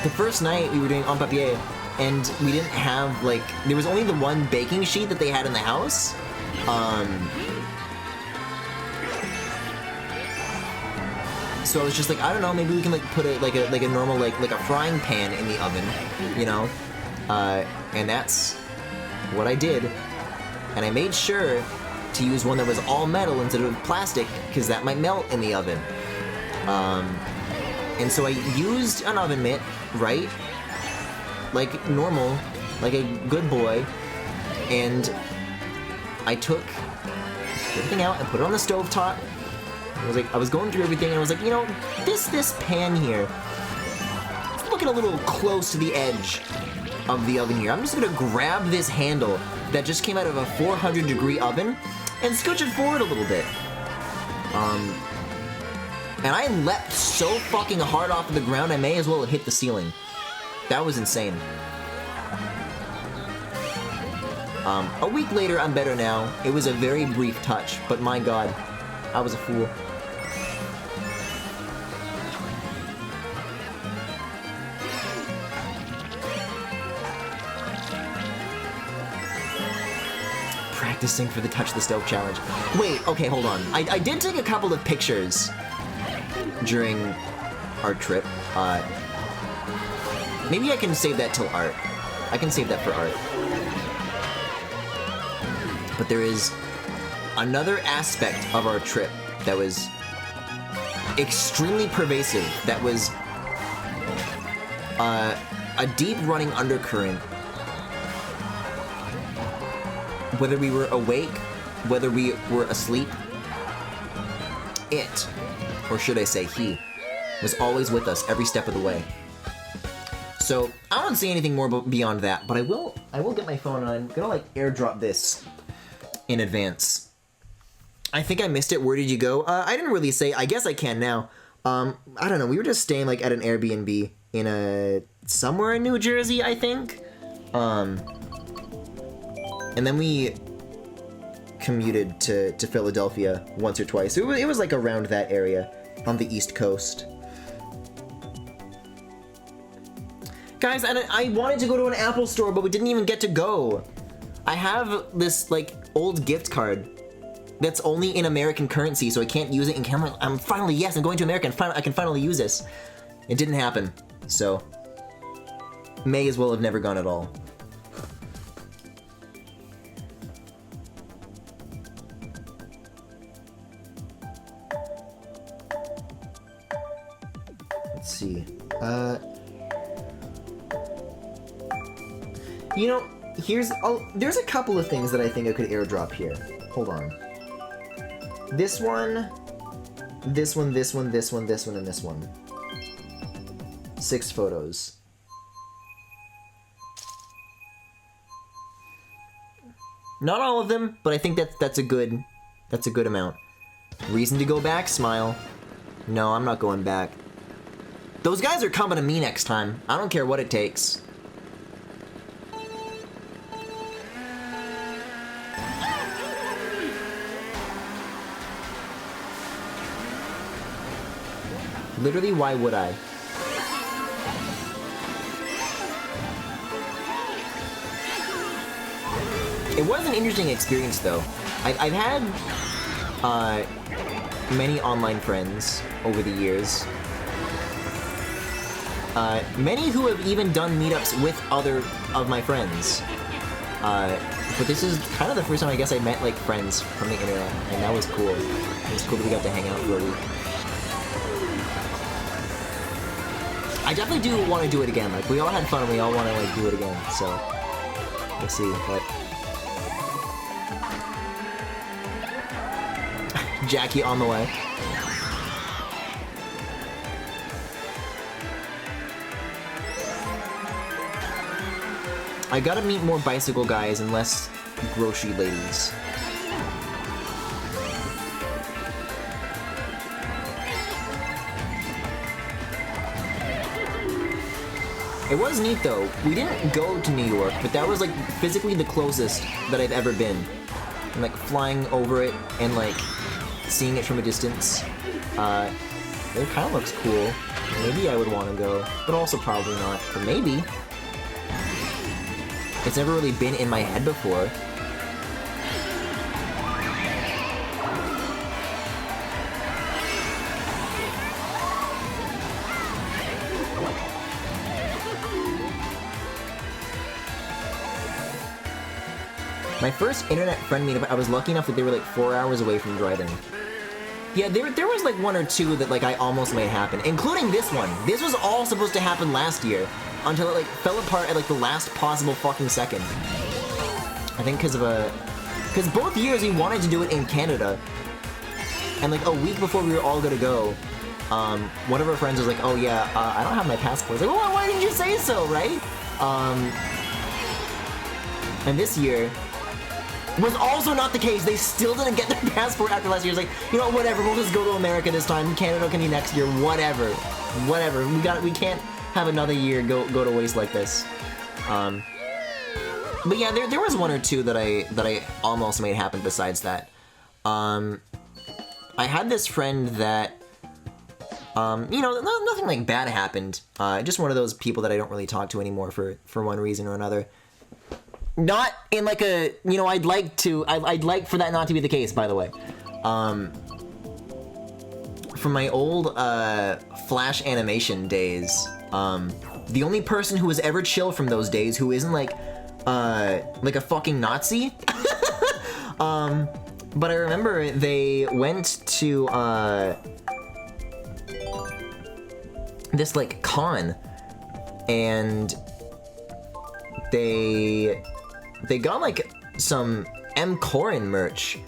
The first night we were doing en papier, and we didn't have, like, there was only the one baking sheet that they had in the house. So I was just like, I don't know, maybe we can like put a normal like a frying pan in the oven, you know? And that's what I did. And I made sure to use one that was all metal instead of plastic, because that might melt in the oven. And so I used an oven mitt, right? Like normal, like a good boy. And I took everything out and put it on the stovetop. I was going through everything and I was like, you know, this pan here, it's looking a little close to the edge of the oven here. I'm just gonna grab this handle that just came out of a 400-degree oven and scooch it forward a little bit. And I leapt so fucking hard off of the ground, I may as well have hit the ceiling. That was insane. A week later, I'm better now. It was a very brief touch, but my god, I was a fool. Practicing for the Touch the Stove challenge. Wait, okay, hold on. I did take a couple of pictures during our trip. Maybe I can save that till art. I can save that for art. But there is another aspect of our trip that was extremely pervasive, that was a deep running undercurrent. Whether we were awake, whether we were asleep, it, or should I say he, was always with us every step of the way. So I won't say anything more beyond that, but I will get my phone and I'm gonna like airdrop this in advance. I think I missed it. Where did you go? I didn't really say. I guess I can now. I don't know. We were just staying like at an Airbnb in somewhere in New Jersey, I think. And then we commuted to Philadelphia once or twice. It was like around that area on the East Coast. Guys, and I wanted to go to an Apple store, but we didn't even get to go. I have this like old gift card that's only in American currency, so I can't use it in camera. I'm finally, yes, I'm going to America, and I can finally use this. It didn't happen, so may as well have never gone at all. Let's see. You know, there's a couple of things that I think I could airdrop here. Hold on. This one, this one, this one, this one, this one, and this one. 6 photos. Not all of them, but I think that's a good amount. Reason to go back, smile. No, I'm not going back. Those guys are coming to me next time. I don't care what it takes. Literally, why would I? It was an interesting experience, though. I've had many online friends over the years. Many who have even done meetups with other of my friends. But this is kind of the first time I guess I met like friends from the internet, and that was cool. It was cool that we got to hang out for a week. I definitely do want to do it again. Like, we all had fun and we all want to, like, do it again. So, we'll see. But Jackie on the way. I gotta meet more bicycle guys and less grocery ladies. It was neat though. We didn't go to New York, but that was like physically the closest that I've ever been. And like flying over it and like seeing it from a distance. It kind of looks cool. Maybe I would want to go, but also probably not. But maybe. It's never really been in my head before. My first internet friend meetup, I was lucky enough that they were like 4 hours away from driving. Yeah, there was like 1 or 2 that like I almost made happen, including this one. This was all supposed to happen last year, until it like fell apart at like the last possible fucking second. I think because both years we wanted to do it in Canada, and like a week before we were all gonna go, one of our friends was like, "Oh yeah, I don't have my passport." I was like, "Well, why didn't you say so, right?" And this year was also not the case. They still didn't get their passport after last year. It's like, you know, whatever, we'll just go to America this time. Canada can be next year, whatever. Whatever. We can't have another year go to waste like this. But yeah, there was one or two that I almost made happen besides that. I had this friend that, you know, nothing like bad happened. Just one of those people that I don't really talk to anymore for one reason or another. Not in like a, you know, I'd like for that not to be the case, by the way. From my old Flash animation days, the only person who was ever chill from those days who isn't like a fucking Nazi. But I remember they went to this like con, and they got like some M. Corin merch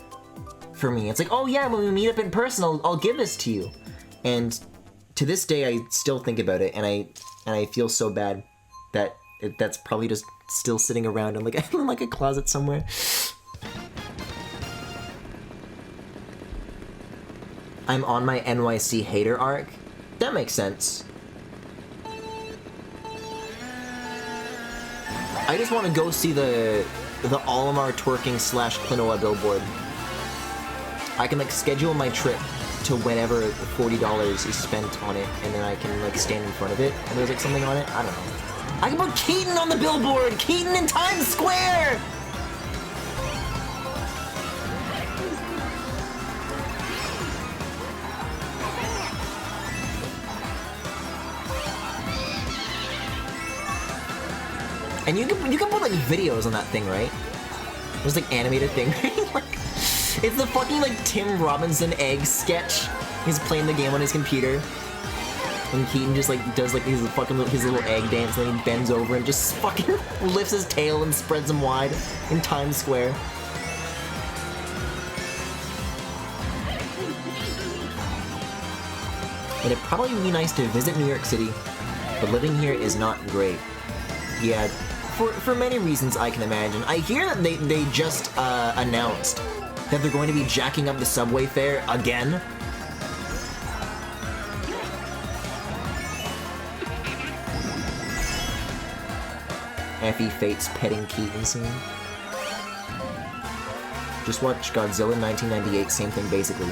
for me. It's like, oh yeah, when we meet up in person, I'll give this to you. And to this day, I still think about it, and I feel so bad that that's probably just still sitting around in like in like a closet somewhere. I'm on my NYC hater arc. That makes sense. I just want to go see the Olimar twerking / Klinoa billboard. I can like schedule my trip to whenever $40 is spent on it, and then I can like stand in front of it, and there's like something on it. I don't know. I can put Keaton on the billboard. Keaton in Times Square. And you can put like videos on that thing, right? There's like animated thing. Like, it's the fucking like Tim Robinson egg sketch. He's playing the game on his computer, and Keaton just like does like his little egg dance, and then he bends over and just fucking lifts his tail and spreads him wide in Times Square. It'd probably be nice to visit New York City, but living here is not great. Yeah. For many reasons I can imagine. I hear that they just announced that they're going to be jacking up the subway fare again. Effie Fates petting Keaton scene. Just watch Godzilla 1998, same thing basically.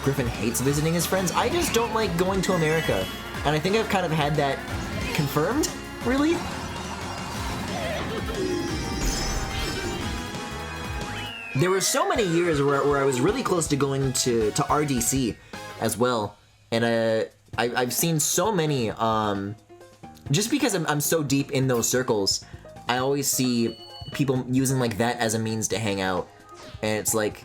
Griffin hates visiting his friends. I just don't like going to America. And I think I've kind of had that confirmed, really. There were so many years where I was really close to going to RDC as well. And I've seen so many, just because I'm so deep in those circles, I always see people using like that as a means to hang out. And it's like,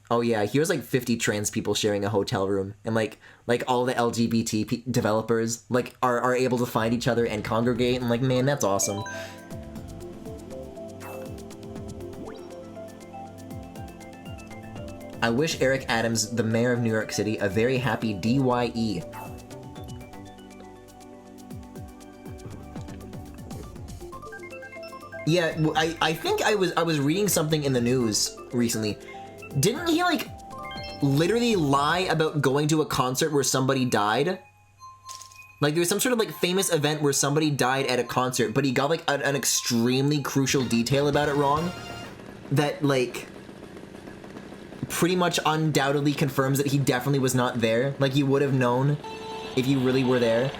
oh yeah, here's like 50 trans people sharing a hotel room, and like all the LGBT developers like are able to find each other and congregate, and like, man, that's awesome. I wish Eric Adams, the mayor of New York City, a very happy DYE. Yeah, I think I was reading something in the news recently. Didn't he, like, literally lie about going to a concert where somebody died? Like, there was some sort of, like, famous event where somebody died at a concert, but he got, like, an extremely crucial detail about it wrong that, like, pretty much undoubtedly confirms that he definitely was not there. Like, you would have known if you really were there.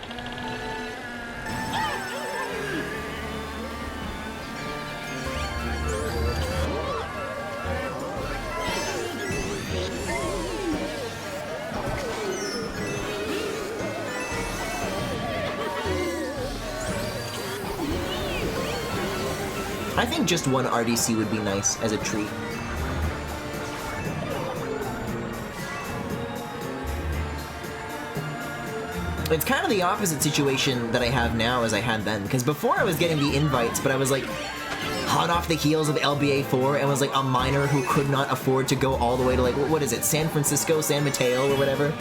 I think just one RDC would be nice as a treat. It's kind of the opposite situation that I have now as I had then, because before I was getting the invites, but I was like, hot off the heels of LBA 4 and was like a miner who could not afford to go all the way to like, what is it, San Francisco, San Mateo or whatever?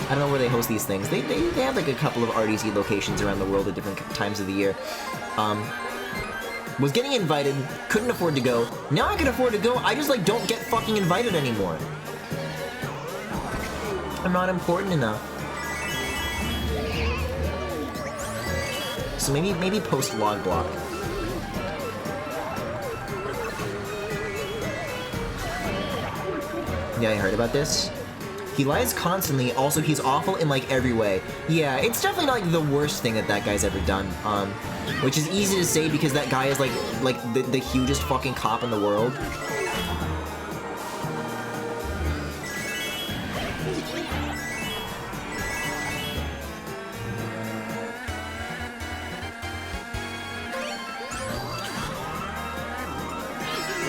I don't know where they host these things. They have like a couple of RDC locations around the world at different times of the year. Was getting invited, couldn't afford to go. Now I can afford to go, I just like don't get fucking invited anymore. I'm not important enough. So maybe post log block. Yeah, I heard about this. He lies constantly, also he's awful in like every way. Yeah, it's definitely not like the worst thing that guy's ever done. Which is easy to say because that guy is like the hugest fucking cop in the world.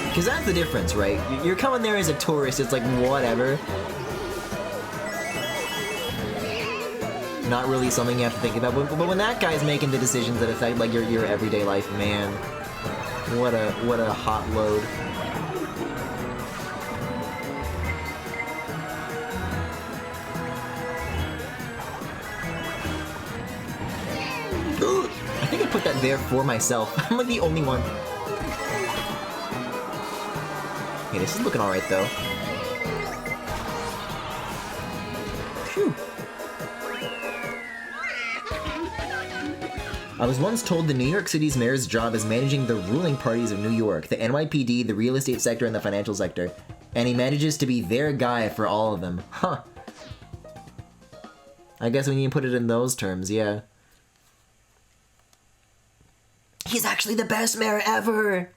Because that's the difference, right? You're coming there as a tourist, it's like, whatever. Not really something you have to think about, but when that guy's making the decisions that affect, like, your everyday life, man. What a hot load. I think I put that there for myself. I'm like the only one. Okay, this is looking alright, though. Phew. I was once told the New York City's mayor's job is managing the ruling parties of New York, the NYPD, the real estate sector, and the financial sector. And he manages to be their guy for all of them. Huh. I guess when you put it in those terms, yeah. He's actually the best mayor ever!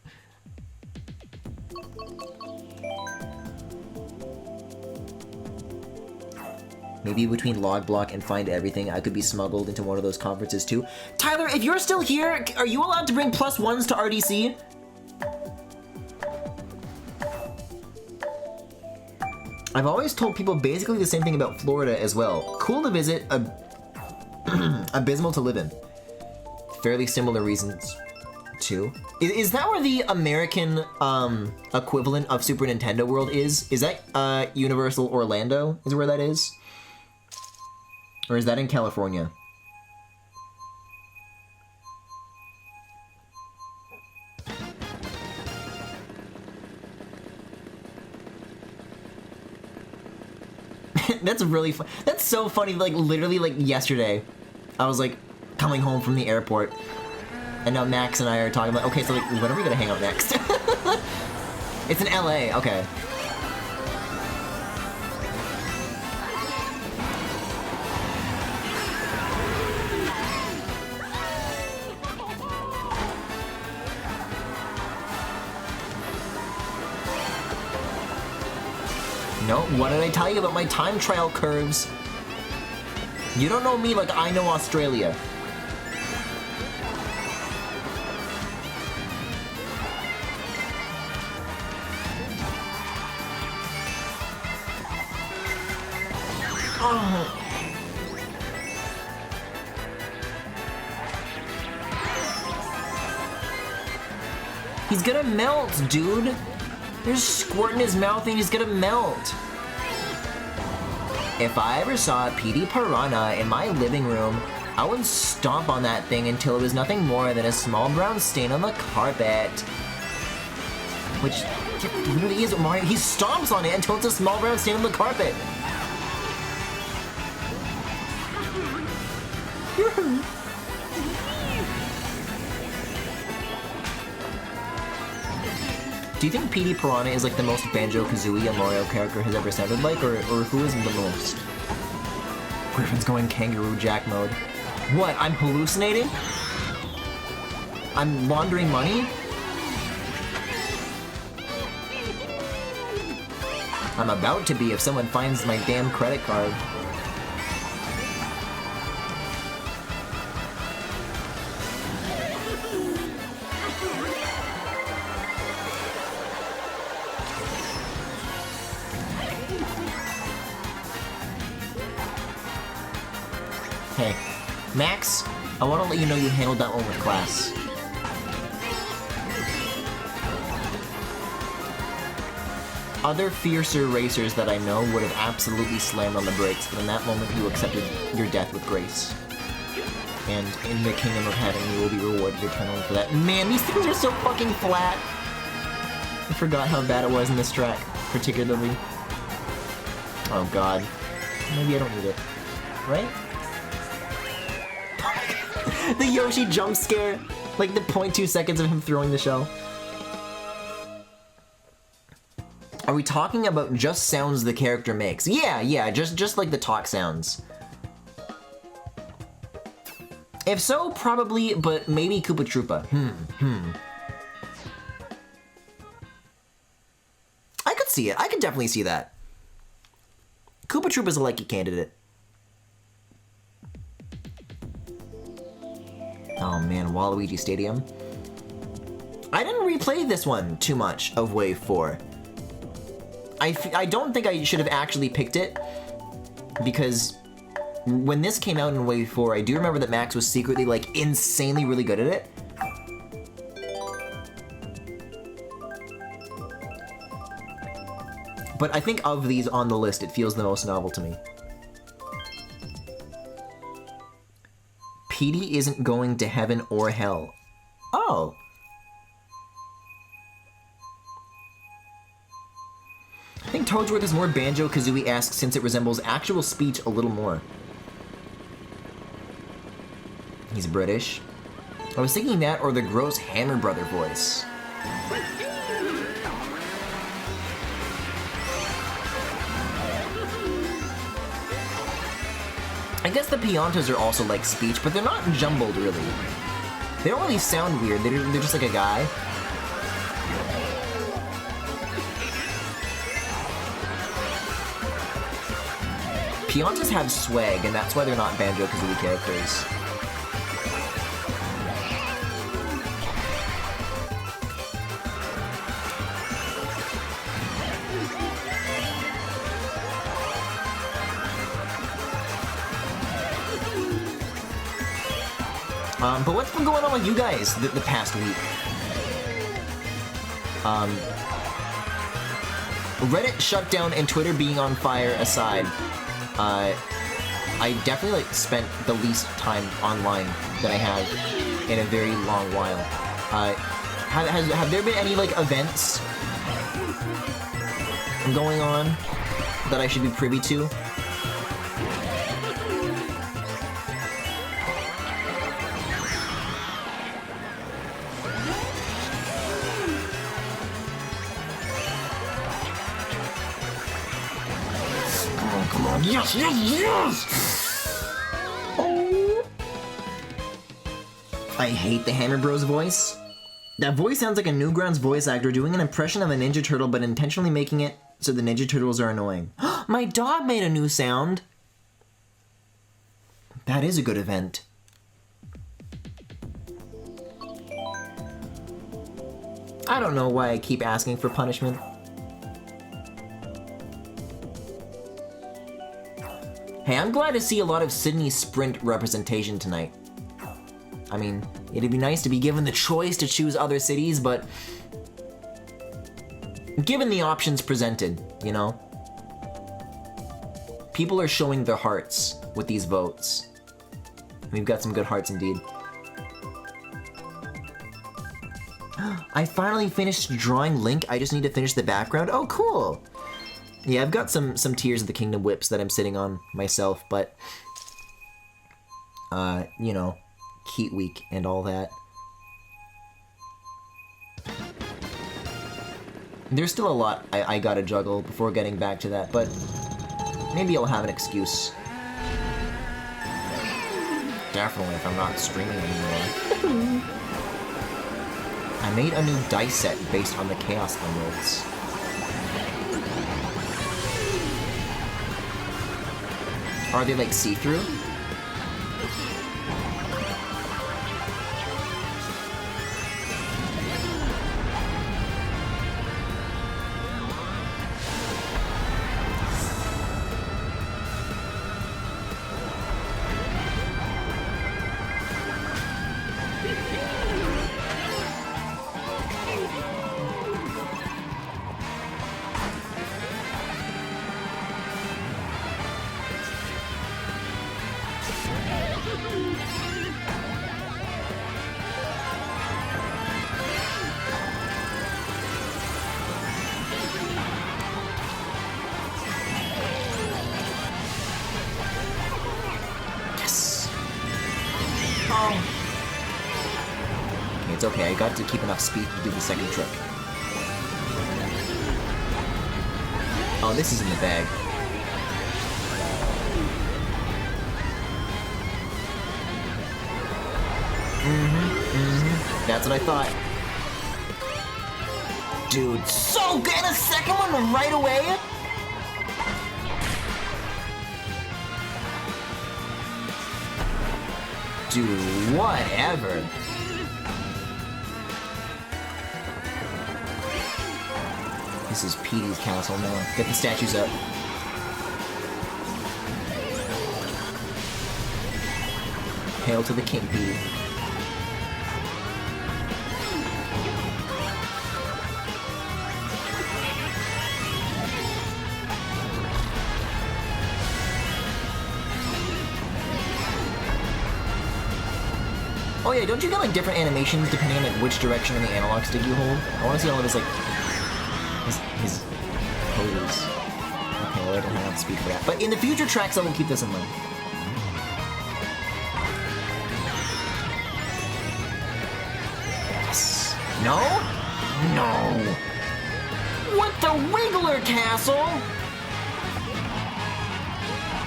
Maybe between log block and find everything, I could be smuggled into one of those conferences too. Tyler, if you're still here, are you allowed to bring +1s to RDC? I've always told people basically the same thing about Florida as well. Cool to visit, abysmal to live in. Fairly similar reasons too. Is that where the American equivalent of Super Nintendo World is? Is that Universal Orlando is where that is? Or is that in California? That's really fun. That's so funny. Like, literally, like, yesterday, I was, like, coming home from the airport. And now Max and I are talking about, okay, so, like, when are we gonna hang out next? It's in LA. Okay. No, what did I tell you about my time trial curves? You don't know me like I know Australia. Oh. He's gonna melt, dude. There's squirt in his mouth and he's gonna melt. If I ever saw a PD Piranha in my living room, I would stomp on that thing until it was nothing more than a small brown stain on the carpet. Which literally is what Mario, he stomps on it until it's a small brown stain on the carpet. Do you think PD Piranha is like the most Banjo-Kazooie a Mario character has ever sounded like, or who is the most? Griffin's going Kangaroo Jack mode. What, I'm hallucinating? I'm laundering money? I'm about to be if someone finds my damn credit card. Hey, Max, I want to let you know you handled that one with class. Other fiercer racers that I know would have absolutely slammed on the brakes, but in that moment you accepted your death with grace. And in the kingdom of heaven, you will be rewarded eternally for that. Man, these things are so fucking flat! I forgot how bad it was in this track, particularly. Oh god. Maybe I don't need it. Right? The Yoshi jump scare! Like the 0.2 seconds of him throwing the shell. Are we talking about just sounds the character makes? Yeah, just like the talk sounds. If so, probably, but maybe Koopa Troopa. I could see it. I could definitely see that. Koopa Troopa's a lucky candidate. Oh man, Waluigi Stadium. I didn't replay this one too much of Wave 4. I don't think I should have actually picked it, because when this came out in Wave 4, I do remember that Max was secretly, like, insanely really good at it. But I think of these on the list, it feels the most novel to me. Petey isn't going to heaven or hell. Oh. I think Toadsworth is more Banjo-Kazooie-esque since it resembles actual speech a little more. He's British. I was thinking that or the gross Hammer Brother voice. I guess the Piantas are also like speech, but they're not jumbled really. They don't really sound weird, they're just like a guy. Piantas have swag, and that's why they're not Banjo-Kazooie characters. But what's been going on with you guys the past week? Reddit shutdown and Twitter being on fire aside, I definitely like spent the least time online that I have in a very long while. Have there been any like events going on that I should be privy to? Yes, yes, yes! Oh. I hate the Hammer Bros voice. That voice sounds like a Newgrounds voice actor doing an impression of a Ninja Turtle but intentionally making it so the Ninja Turtles are annoying. My dog made a new sound! That is a good event. I don't know why I keep asking for punishment. Hey, I'm glad to see a lot of Sydney Sprint representation tonight. I mean, it'd be nice to be given the choice to choose other cities, but given the options presented, you know? People are showing their hearts with these votes. We've got some good hearts indeed. I finally finished drawing Link, I just need to finish the background. Oh, cool! Yeah, I've got some Tears of the Kingdom whips that I'm sitting on myself, but, you know, Keat Week and all that. There's still a lot I gotta juggle before getting back to that, but maybe I'll have an excuse. Definitely if I'm not streaming anymore. I made a new dice set based on the Chaos Emeralds. Are they like see-through? Okay, I got to keep enough speed to do the second trick. Oh, this is in the bag. That's what I thought. Dude, so good! A second one right away? Dude, whatever. This is Petey's castle now. Get the statues up. Hail to the king, Petey. Oh yeah, don't you get like different animations depending on like which direction in the analog stick you hold? I want to see all of his like his poses. Okay, well I don't have enough speed for that. But in the future tracks I will keep this in mind. Yes. No? No. What the Wiggler Castle?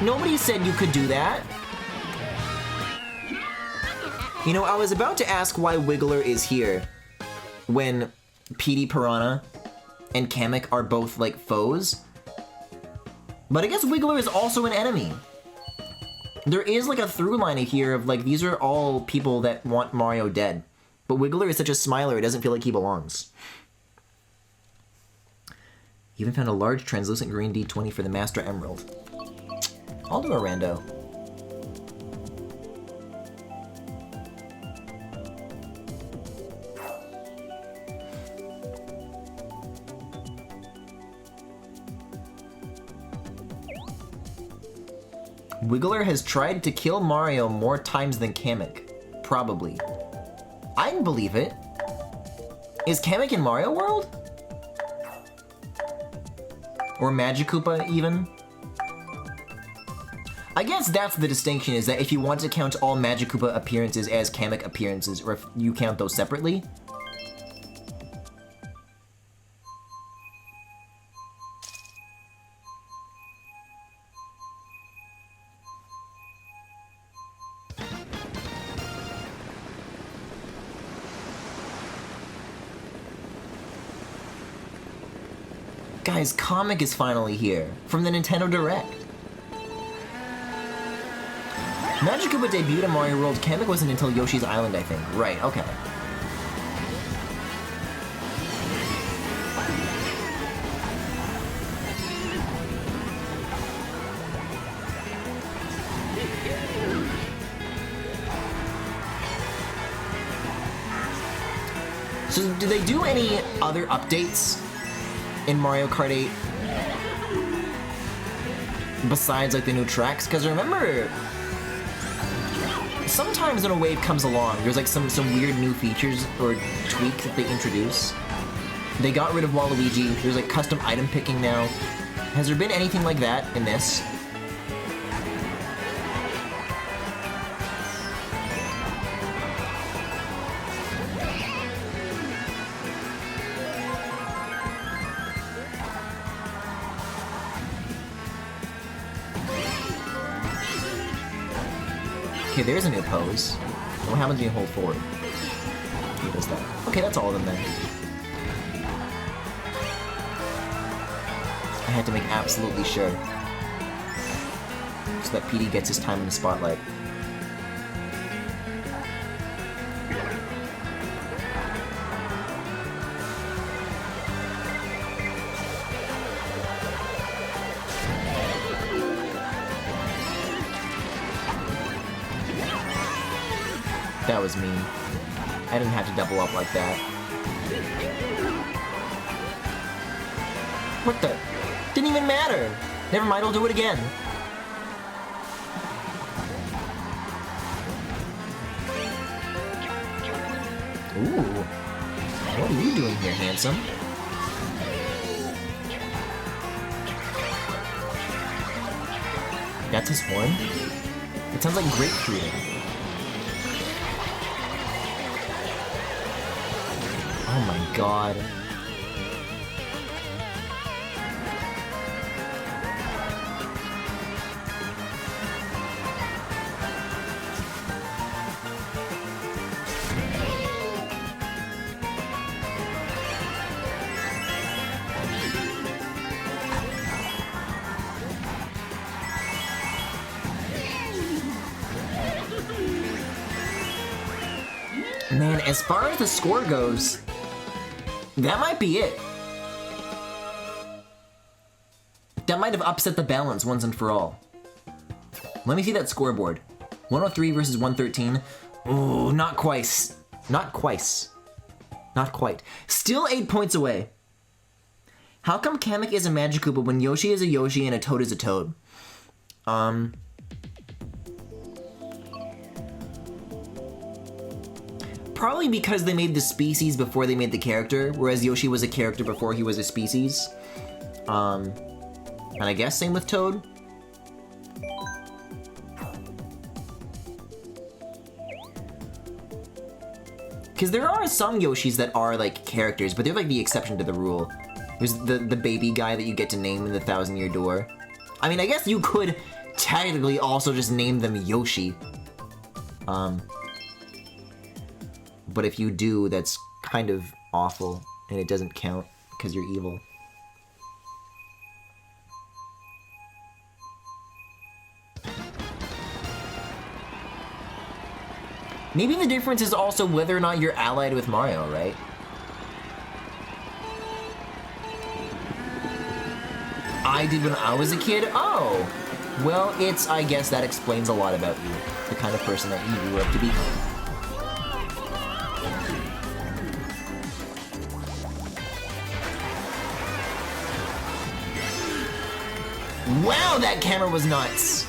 Nobody said you could do that. You know, I was about to ask why Wiggler is here when Petey Piranha and Kamek are both, like, foes. But I guess Wiggler is also an enemy. There is, like, a through line here of, like, these are all people that want Mario dead. But Wiggler is such a smiler, it doesn't feel like he belongs. You even found a large translucent green D20 for the Master Emerald. I'll do a rando. Wiggler has tried to kill Mario more times than Kamek. Probably. I believe it. Is Kamek in Mario World? Or Magikoopa, even? I guess that's the distinction, is that if you want to count all Magikoopa appearances as Kamek appearances, or if you count those separately. Guys, Kamek is finally here, from the Nintendo Direct. Magikoopa debuted in Mario World. Kamek wasn't until Yoshi's Island, I think. Right, okay. So, did they do any other updates in Mario Kart 8 besides like the new tracks? Because remember, sometimes when a wave comes along, there's like some weird new features or tweak that they introduce. They got rid of Waluigi. There's like custom item picking now. Has there been anything like that in this? Okay, there's a new pose. What happens when you hold forward? He does that. Okay, that's all of them then. I had to make absolutely sure. So that Petey gets his time in the spotlight. That was mean. I didn't have to double up like that. What the? Didn't even matter! Never mind, I'll do it again. Ooh. What are you doing here, handsome? That's his horn? It sounds like grapefruit. Oh my god. Man, as far as the score goes, that might be it. That might have upset the balance once and for all. Let me see that scoreboard. 103 versus 113. Ooh, not quite. Not quite. Not quite. Still 8 points away. How come Kamek is a Magikoopa when Yoshi is a Yoshi and a Toad is a Toad? Probably because they made the species before they made the character, whereas Yoshi was a character before he was a species. And I guess same with Toad. Because there are some Yoshis that are like characters, but they're like the exception to the rule. There's the baby guy that you get to name in the 1,000-Year Door. I mean, I guess you could technically also just name them Yoshi. But if you do, that's kind of awful, and it doesn't count, because you're evil. Maybe the difference is also whether or not you're allied with Mario, right? I did when I was a kid? Oh! Well, I guess that explains a lot about you. The kind of person that you grew up to become. Wow, that camera was nuts!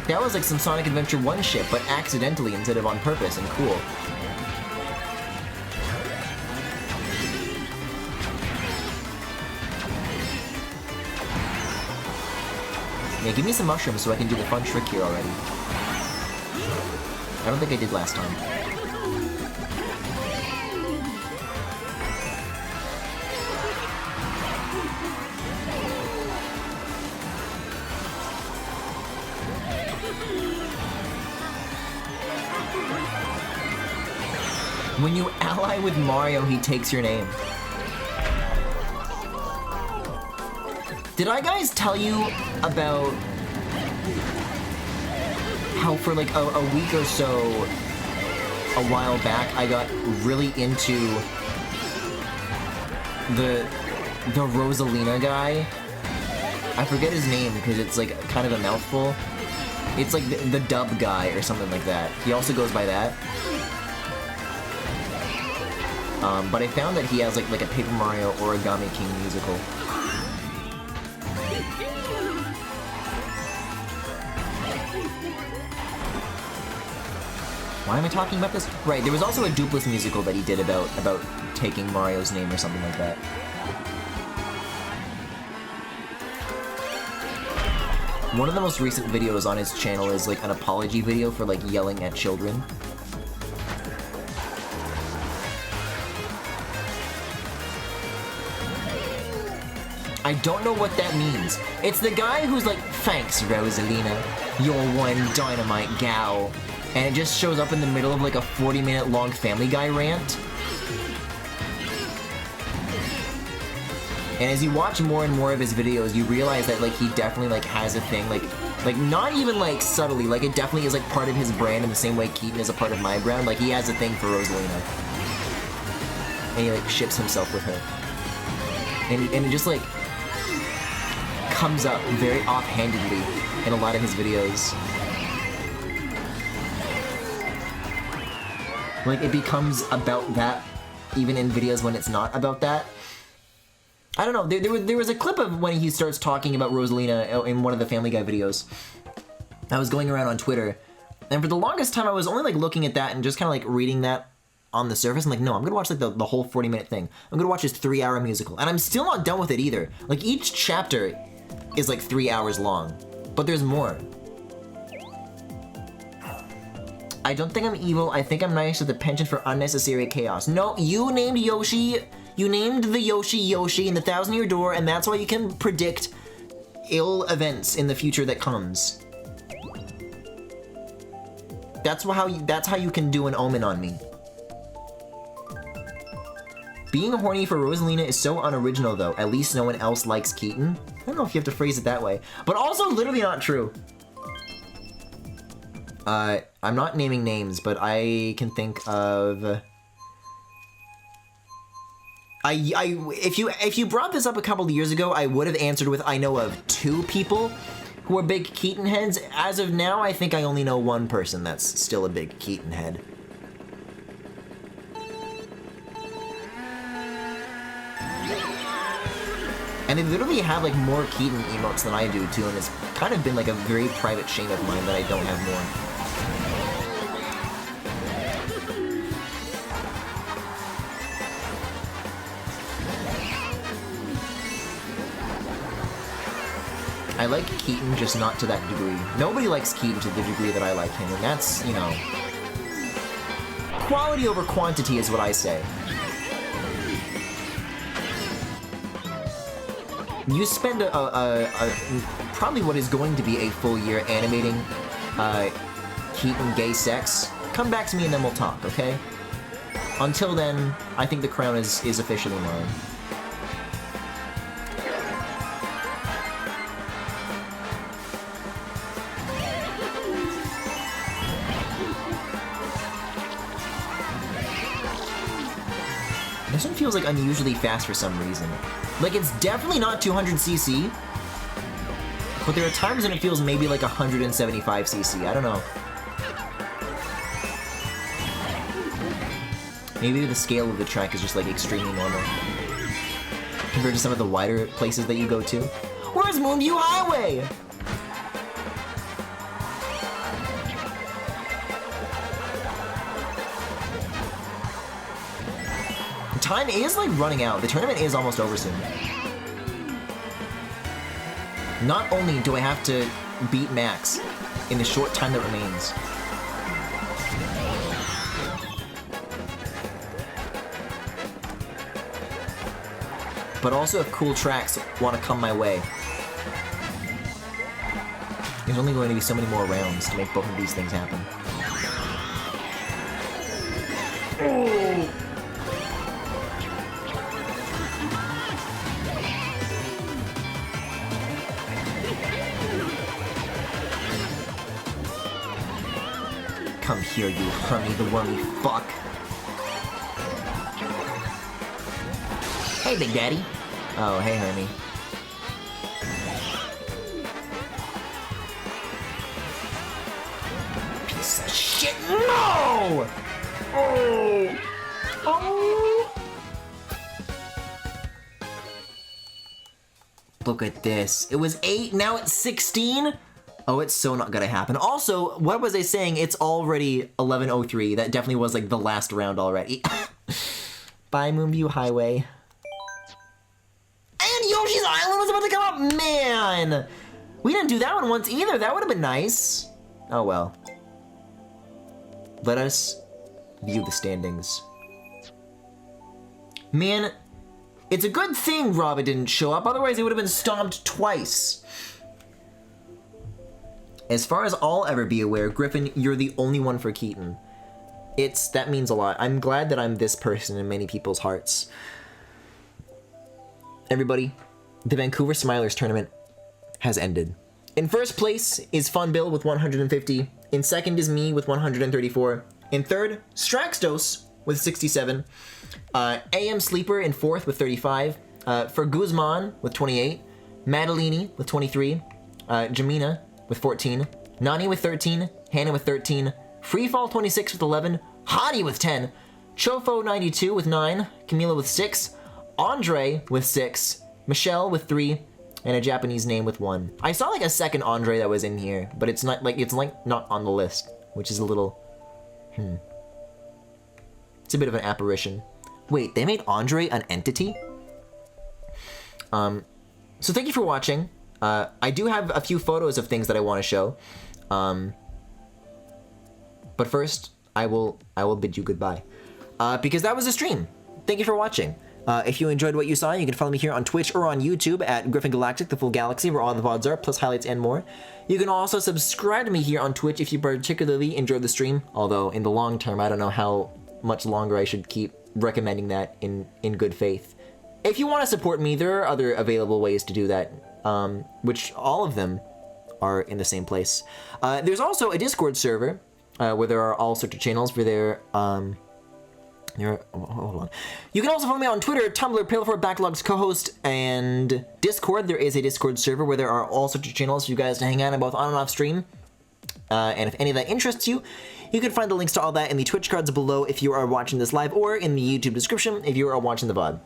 That was like some Sonic Adventure 1 shit, but accidentally instead of on purpose, and cool. Yeah, give me some mushrooms so I can do the fun trick here already. I don't think I did last time. When you ally with Mario, he takes your name. Did I guys tell you about how for like a week or so, a while back, I got really into the Rosalina guy? I forget his name because it's like kind of a mouthful. It's like the dub guy or something like that. He also goes by that. But I found that he has like a Paper Mario Origami King musical. Why am I talking about this? Right, there was also a Dupless musical that he did about taking Mario's name or something like that. One of the most recent videos on his channel is like an apology video for like yelling at children. I don't know what that means. It's the guy who's like, "Thanks, Rosalina, you're one dynamite gal." And it just shows up in the middle of like a 40-minute long Family Guy rant. And as you watch more and more of his videos, you realize that like he definitely like has a thing, like not even like subtly, like it definitely is like part of his brand in the same way Keaton is a part of my brand. Like he has a thing for Rosalina. And he like ships himself with her. And it just like comes up very offhandedly in a lot of his videos. Like it becomes about that even in videos when it's not about that. I don't know, there was a clip of when he starts talking about Rosalina in one of the Family Guy videos. I was going around on Twitter, and for the longest time I was only like looking at that and just kind of like reading that on the surface. I'm like, no, I'm gonna watch like the whole 40-minute thing. I'm gonna watch his 3-hour musical, and I'm still not done with it either. Like each chapter is like 3 hours long, but there's more. I don't think I'm evil. I think I'm nice with a penchant for unnecessary chaos. No, you named Yoshi. You named the Yoshi Yoshi in the 1,000-Year Door, and that's why you can predict ill events in the future that comes. That's how you can do an omen on me. Being horny for Rosalina is so unoriginal, though. At least no one else likes Keaton. I don't know if you have to phrase it that way, but also literally not true. I'm not naming names, but I can think of... If you brought this up a couple of years ago, I would have answered with I know of 2 people who are big Keaton heads. As of now, I think I only know 1 person that's still a big Keaton head. And they literally have like more Keaton emotes than I do too, and it's kind of been like a very private shame of mine that I don't have more. I like Keaton, just not to that degree. Nobody likes Keaton to the degree that I like him, and that's, you know... quality over quantity is what I say. You spend probably what is going to be a full year animating Keaton gay sex. Come back to me and then we'll talk, okay? Until then, I think the crown is officially mine. This one feels like unusually fast for some reason. Like, it's definitely not 200cc, but there are times when it feels maybe like 175cc. I don't know. Maybe the scale of the track is just like extremely normal compared to some of the wider places that you go to. Where's Moonview Highway? Time is like running out. The tournament is almost over soon. Not only do I have to beat Max in the short time that remains, but also if cool tracks want to come my way. There's only going to be so many more rounds to make both of these things happen. Oh! Come here, you Hermie the wormy fuck. Hey, Big Daddy. Oh, hey, Hermie. Piece of shit. No! Oh! Oh! Look at this. It was 8, now it's 16? Oh, it's so not gonna happen. Also, what was I saying? It's already 11:03. That definitely was like the last round already. Bye, Moonview Highway. And Yoshi's Island was about to come up! Man! We didn't do that one once either. That would have been nice. Oh well. Let us view the standings. Man, it's a good thing Robin didn't show up, otherwise it would have been stomped twice. As far as I'll ever be aware, Griffin, you're the only one for Keaton. That means a lot. I'm glad that I'm this person in many people's hearts. Everybody, the Vancouver Smilers tournament has ended. In first place is Fun Bill with 150. In second is me with 134. In third, Straxtos with 67. AM Sleeper in fourth with 35. For Guzman with 28. Madalini with 23. Jamina with 14, Nani with 13, Hannah with 13, Freefall 26 with 11, Hadi with 10, Chofo 92 with 9, Camila with 6, Andre with 6, Michelle with 3, and a Japanese name with 1. I saw like a second Andre that was in here, but it's not not on the list, which is a little, It's a bit of an apparition. Wait, they made Andre an entity? So thank you for watching. I do have a few photos of things that I want to show. But first, I will bid you goodbye. Because that was a stream. Thank you for watching. If you enjoyed what you saw, you can follow me here on Twitch or on YouTube at GRIFFINGALACTIC, the full galaxy, where all the VODs are, plus highlights and more. You can also subscribe to me here on Twitch if you particularly enjoyed the stream, although in the long term, I don't know how much longer I should keep recommending that in good faith. If you want to support me, there are other available ways to do that, which all of them are in the same place. There's also a Discord server, where there are all sorts of channels for their, hold on. You can also follow me on Twitter, Tumblr, Pale4 Backlogs co-host, and Discord. There is a Discord server where there are all sorts of channels for you guys to hang out in both on and off stream. And if any of that interests you, you can find the links to all that in the Twitch cards below if you are watching this live, or in the YouTube description if you are watching the VOD.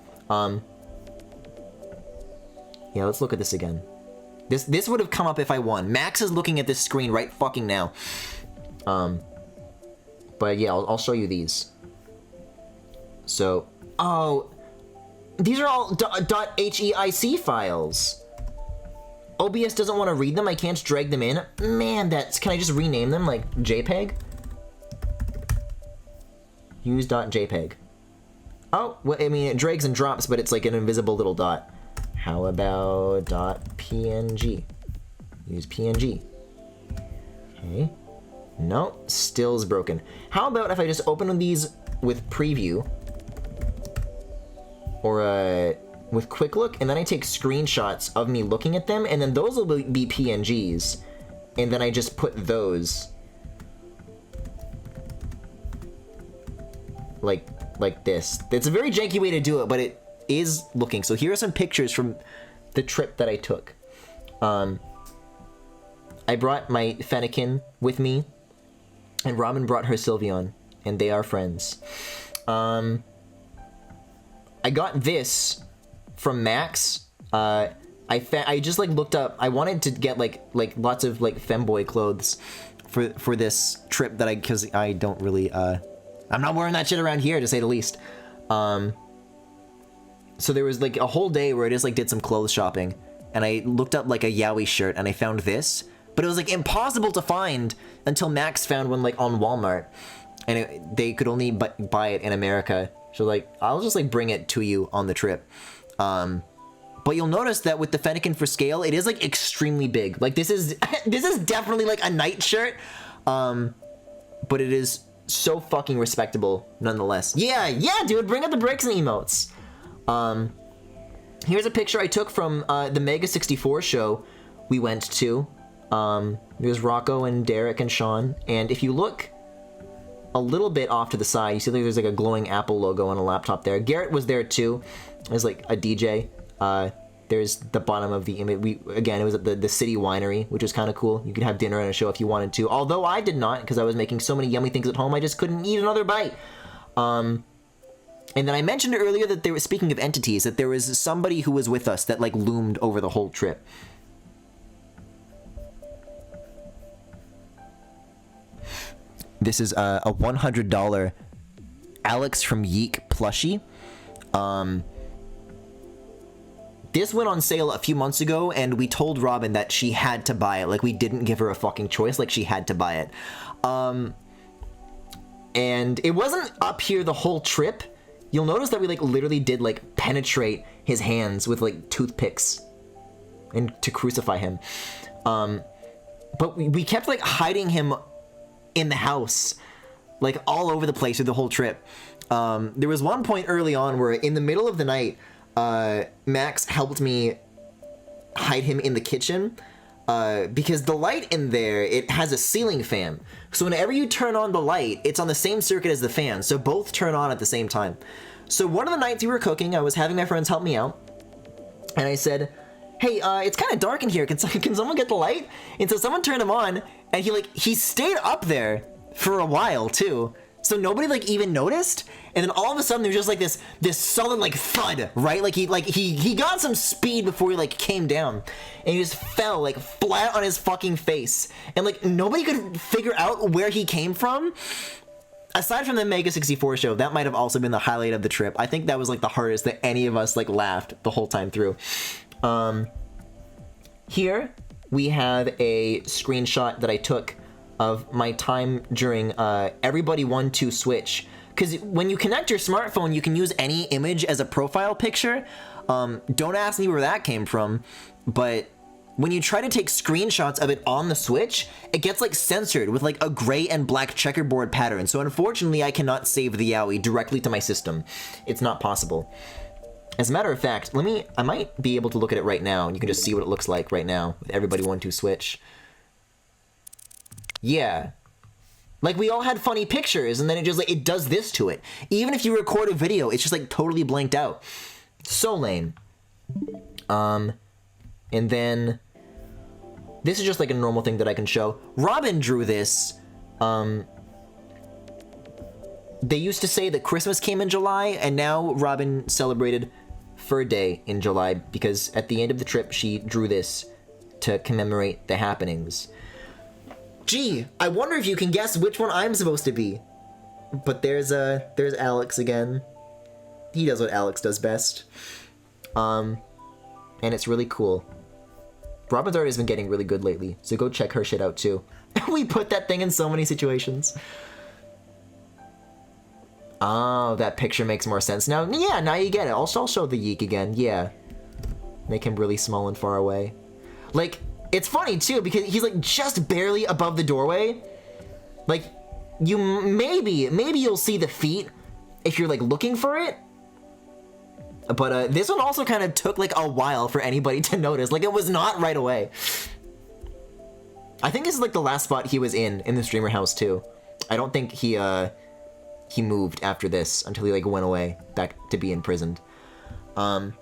Yeah, let's look at this again. This would have come up if I won. Max is looking at this screen right fucking now. But yeah, I'll show you these. So, oh, these are all .heic files. OBS doesn't want to read them. I can't drag them in. Man, can I just rename them like JPEG? Use .jpeg. Oh, well, I mean, it drags and drops, but it's like an invisible little dot. How about .png? Use PNG. Okay. No, still is broken. How about if I just open these with preview, or with quick look, and then I take screenshots of me looking at them, and then those will be PNGs, and then I just put those like this. It's a very janky way to do it, but it is looking. So here are some pictures from the trip that I took. I brought my Fennekin with me, and Robin brought her Sylveon, and they are friends. I got this from Max. I just like looked up. I wanted to get like lots of like femboy clothes for this trip because I don't really I'm not wearing that shit around here, to say the least. So there was like a whole day where I just like did some clothes shopping, and I looked up like a yaoi shirt, and I found this, but it was like impossible to find until Max found one like on Walmart, and they could only buy it in America. So like, I'll just like bring it to you on the trip. But you'll notice that with the Fennekin for scale, it is like extremely big. Like this is definitely like a night shirt. But it is so fucking respectable nonetheless. Yeah, dude, bring out the bricks and emotes. Here's a picture I took from the Mega 64 show we went to. There's Rocco and Derek and Sean, and if you look a little bit off to the side, you see like there's like a glowing Apple logo on a laptop there. Garrett was there too. There's like a DJ. There's the bottom of the image. It was at the City Winery, which was kind of cool. You could have dinner and a show if you wanted to. Although I did not, because I was making so many yummy things at home, I just couldn't eat another bite. And then I mentioned earlier that there was, speaking of entities, that there was somebody who was with us that like loomed over the whole trip. This is a $100 Alex from Yeek plushie. This went on sale a few months ago, and we told Robin that she had to buy it. Like, we didn't give her a fucking choice. Like, she had to buy it. And it wasn't up here the whole trip. You'll notice that we, like, literally did, like, penetrate his hands with, like, toothpicks and to crucify him. But we kept, like, hiding him in the house, like, all over the place through the whole trip. There was one point early on where in the middle of the night, Max helped me hide him in the kitchen, because the light in there, it has a ceiling fan. So whenever you turn on the light, it's on the same circuit as the fan, so both turn on at the same time. So one of the nights we were cooking, I was having my friends help me out, and I said, hey, it's kind of dark in here, can someone get the light? And so someone turned him on, and he stayed up there for a while, too. So nobody, like, even noticed, and then all of a sudden there's just, like, this solid, like, thud, right? Like, he got some speed before he, like, came down, and he just fell, like, flat on his fucking face, and, like, nobody could figure out where he came from. Aside from the Mega 64 show, that might have also been the highlight of the trip. I think that was, like, the hardest that any of us, like, laughed the whole time through. Here, we have a screenshot that I took of my time during Everybody 1-2 Switch. Because when you connect your smartphone, you can use any image as a profile picture. Don't ask me where that came from, but when you try to take screenshots of it on the Switch, it gets like censored with like a gray and black checkerboard pattern. So unfortunately, I cannot save the Yowie directly to my system. It's not possible. As a matter of fact, I might be able to look at it right now, and you can just see what it looks like right now with Everybody 1-2 Switch. Yeah. Like, we all had funny pictures, and then it just, like, it does this to it. Even if you record a video, it's just, like, totally blanked out. So lame. And then this is just, like, a normal thing that I can show. Robin drew this. They used to say that Christmas came in July, and now Robin celebrated Fur Day in July, because at the end of the trip, she drew this to commemorate the happenings. Gee, I wonder if you can guess which one I'm supposed to be. But there's Alex again. He does what Alex does best. And it's really cool. Robin's art has been getting really good lately, so go check her shit out too. We put that thing in so many situations. Oh, that picture makes more sense now. Yeah, now you get it. I'll show the yeek again. Yeah. Make him really small and far away. Like, it's funny too, because he's like just barely above the doorway. Like, you maybe you'll see the feet if you're like looking for it. But this one also kind of took like a while for anybody to notice. Like, it was not right away. I think this is like the last spot he was in the streamer house too. I don't think he moved after this until he like went away back to be imprisoned. But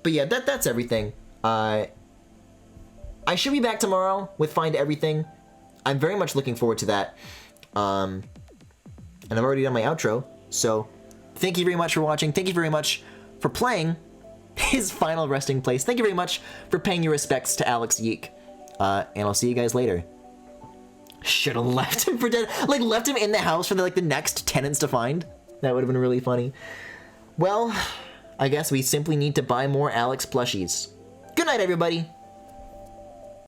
yeah, that's everything. I should be back tomorrow with Find Everything. I'm very much looking forward to that. And I've already done my outro, so thank you very much for watching. Thank you very much for playing his final resting place. Thank you very much for paying your respects to Alex Yeek. And I'll see you guys later. Should have left him for dead. Like, left him in the house for the next tenants to find. That would have been really funny. Well, I guess we simply need to buy more Alex plushies. Good night, everybody.